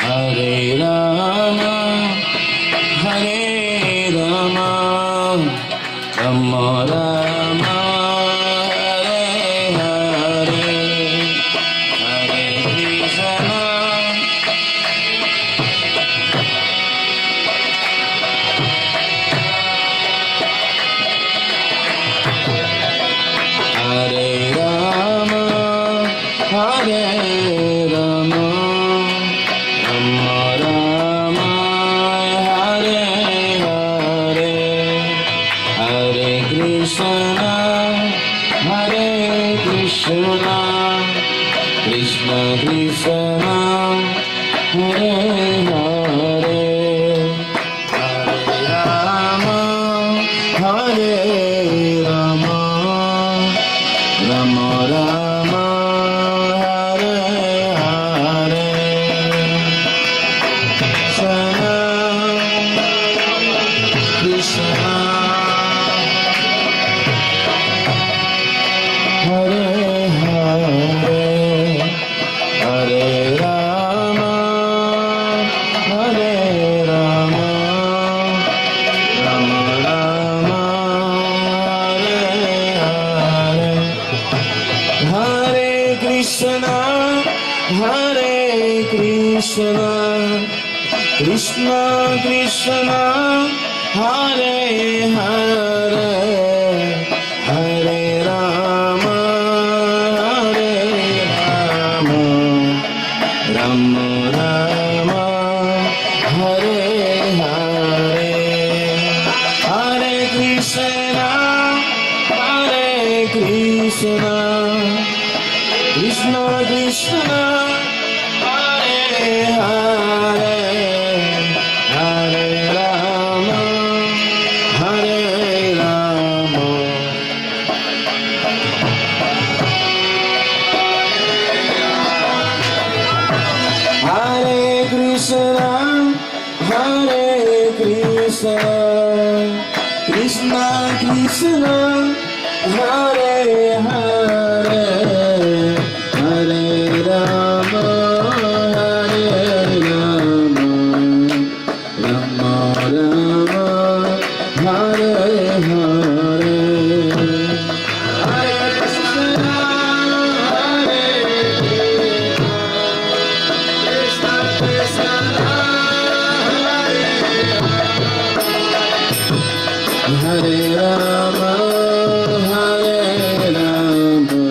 Hare Rama, Hare Rama, Rama Rama, Hare Hare, Hare Krishna. Hare Rama, Hare Rama, Rama Rama, Hare Hare, Hare Krishna, Hare Krishna, Krishna Krishna, Hare Hare, Hare Rama, Hare Rama, Rama Rama, Hare Hare, Krishna, Hare Hare, Hare Rama, Hare Rama, Rama Rama, Hare Hare, Hare Krishna, Hare Krishna, Krishna Krishna, Hare Hare, Hare Rama, Hare Rama, Rama Rama, Hare Hare, Hare Krishna, Hare Krishna, Krishna Krishna, Hare Hare, Hare Rama, Hare Rama. Hare Krishna, Hare Krishna, Krishna Krishna, Hare Hare, Hare Rama, Hare Rama, Rama Rama, Hare Hare, Hare Krishna, Hare Krishna, Krishna Hare Rama, Hare Rama,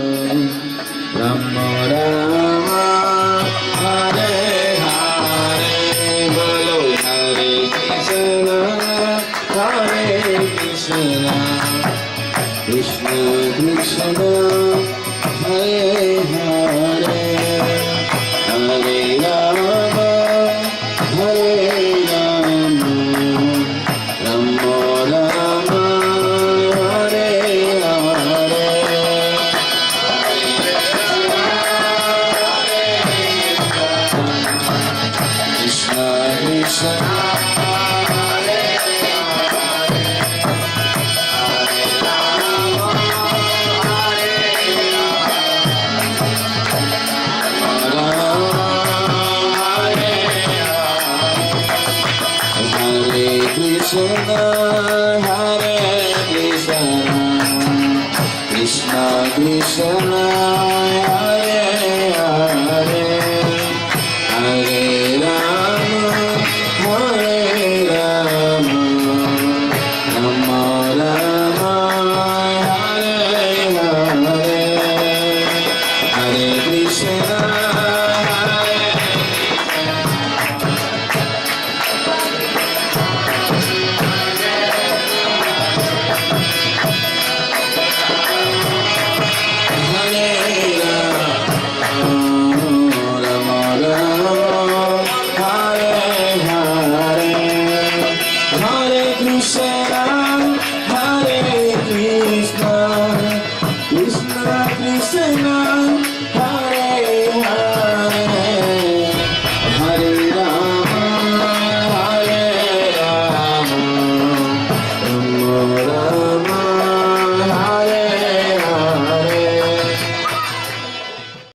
Rama Rama, Hare Hare, Bolo Hare Krishna, Hare Krishna, Krishna Krishna, Hare Hare, Hare Rama, Hare Rama, Rama Rama, Hare Hare, Krishna Krishna, Hare Krishna, Hare Krishna, Krishna Krishna, Hare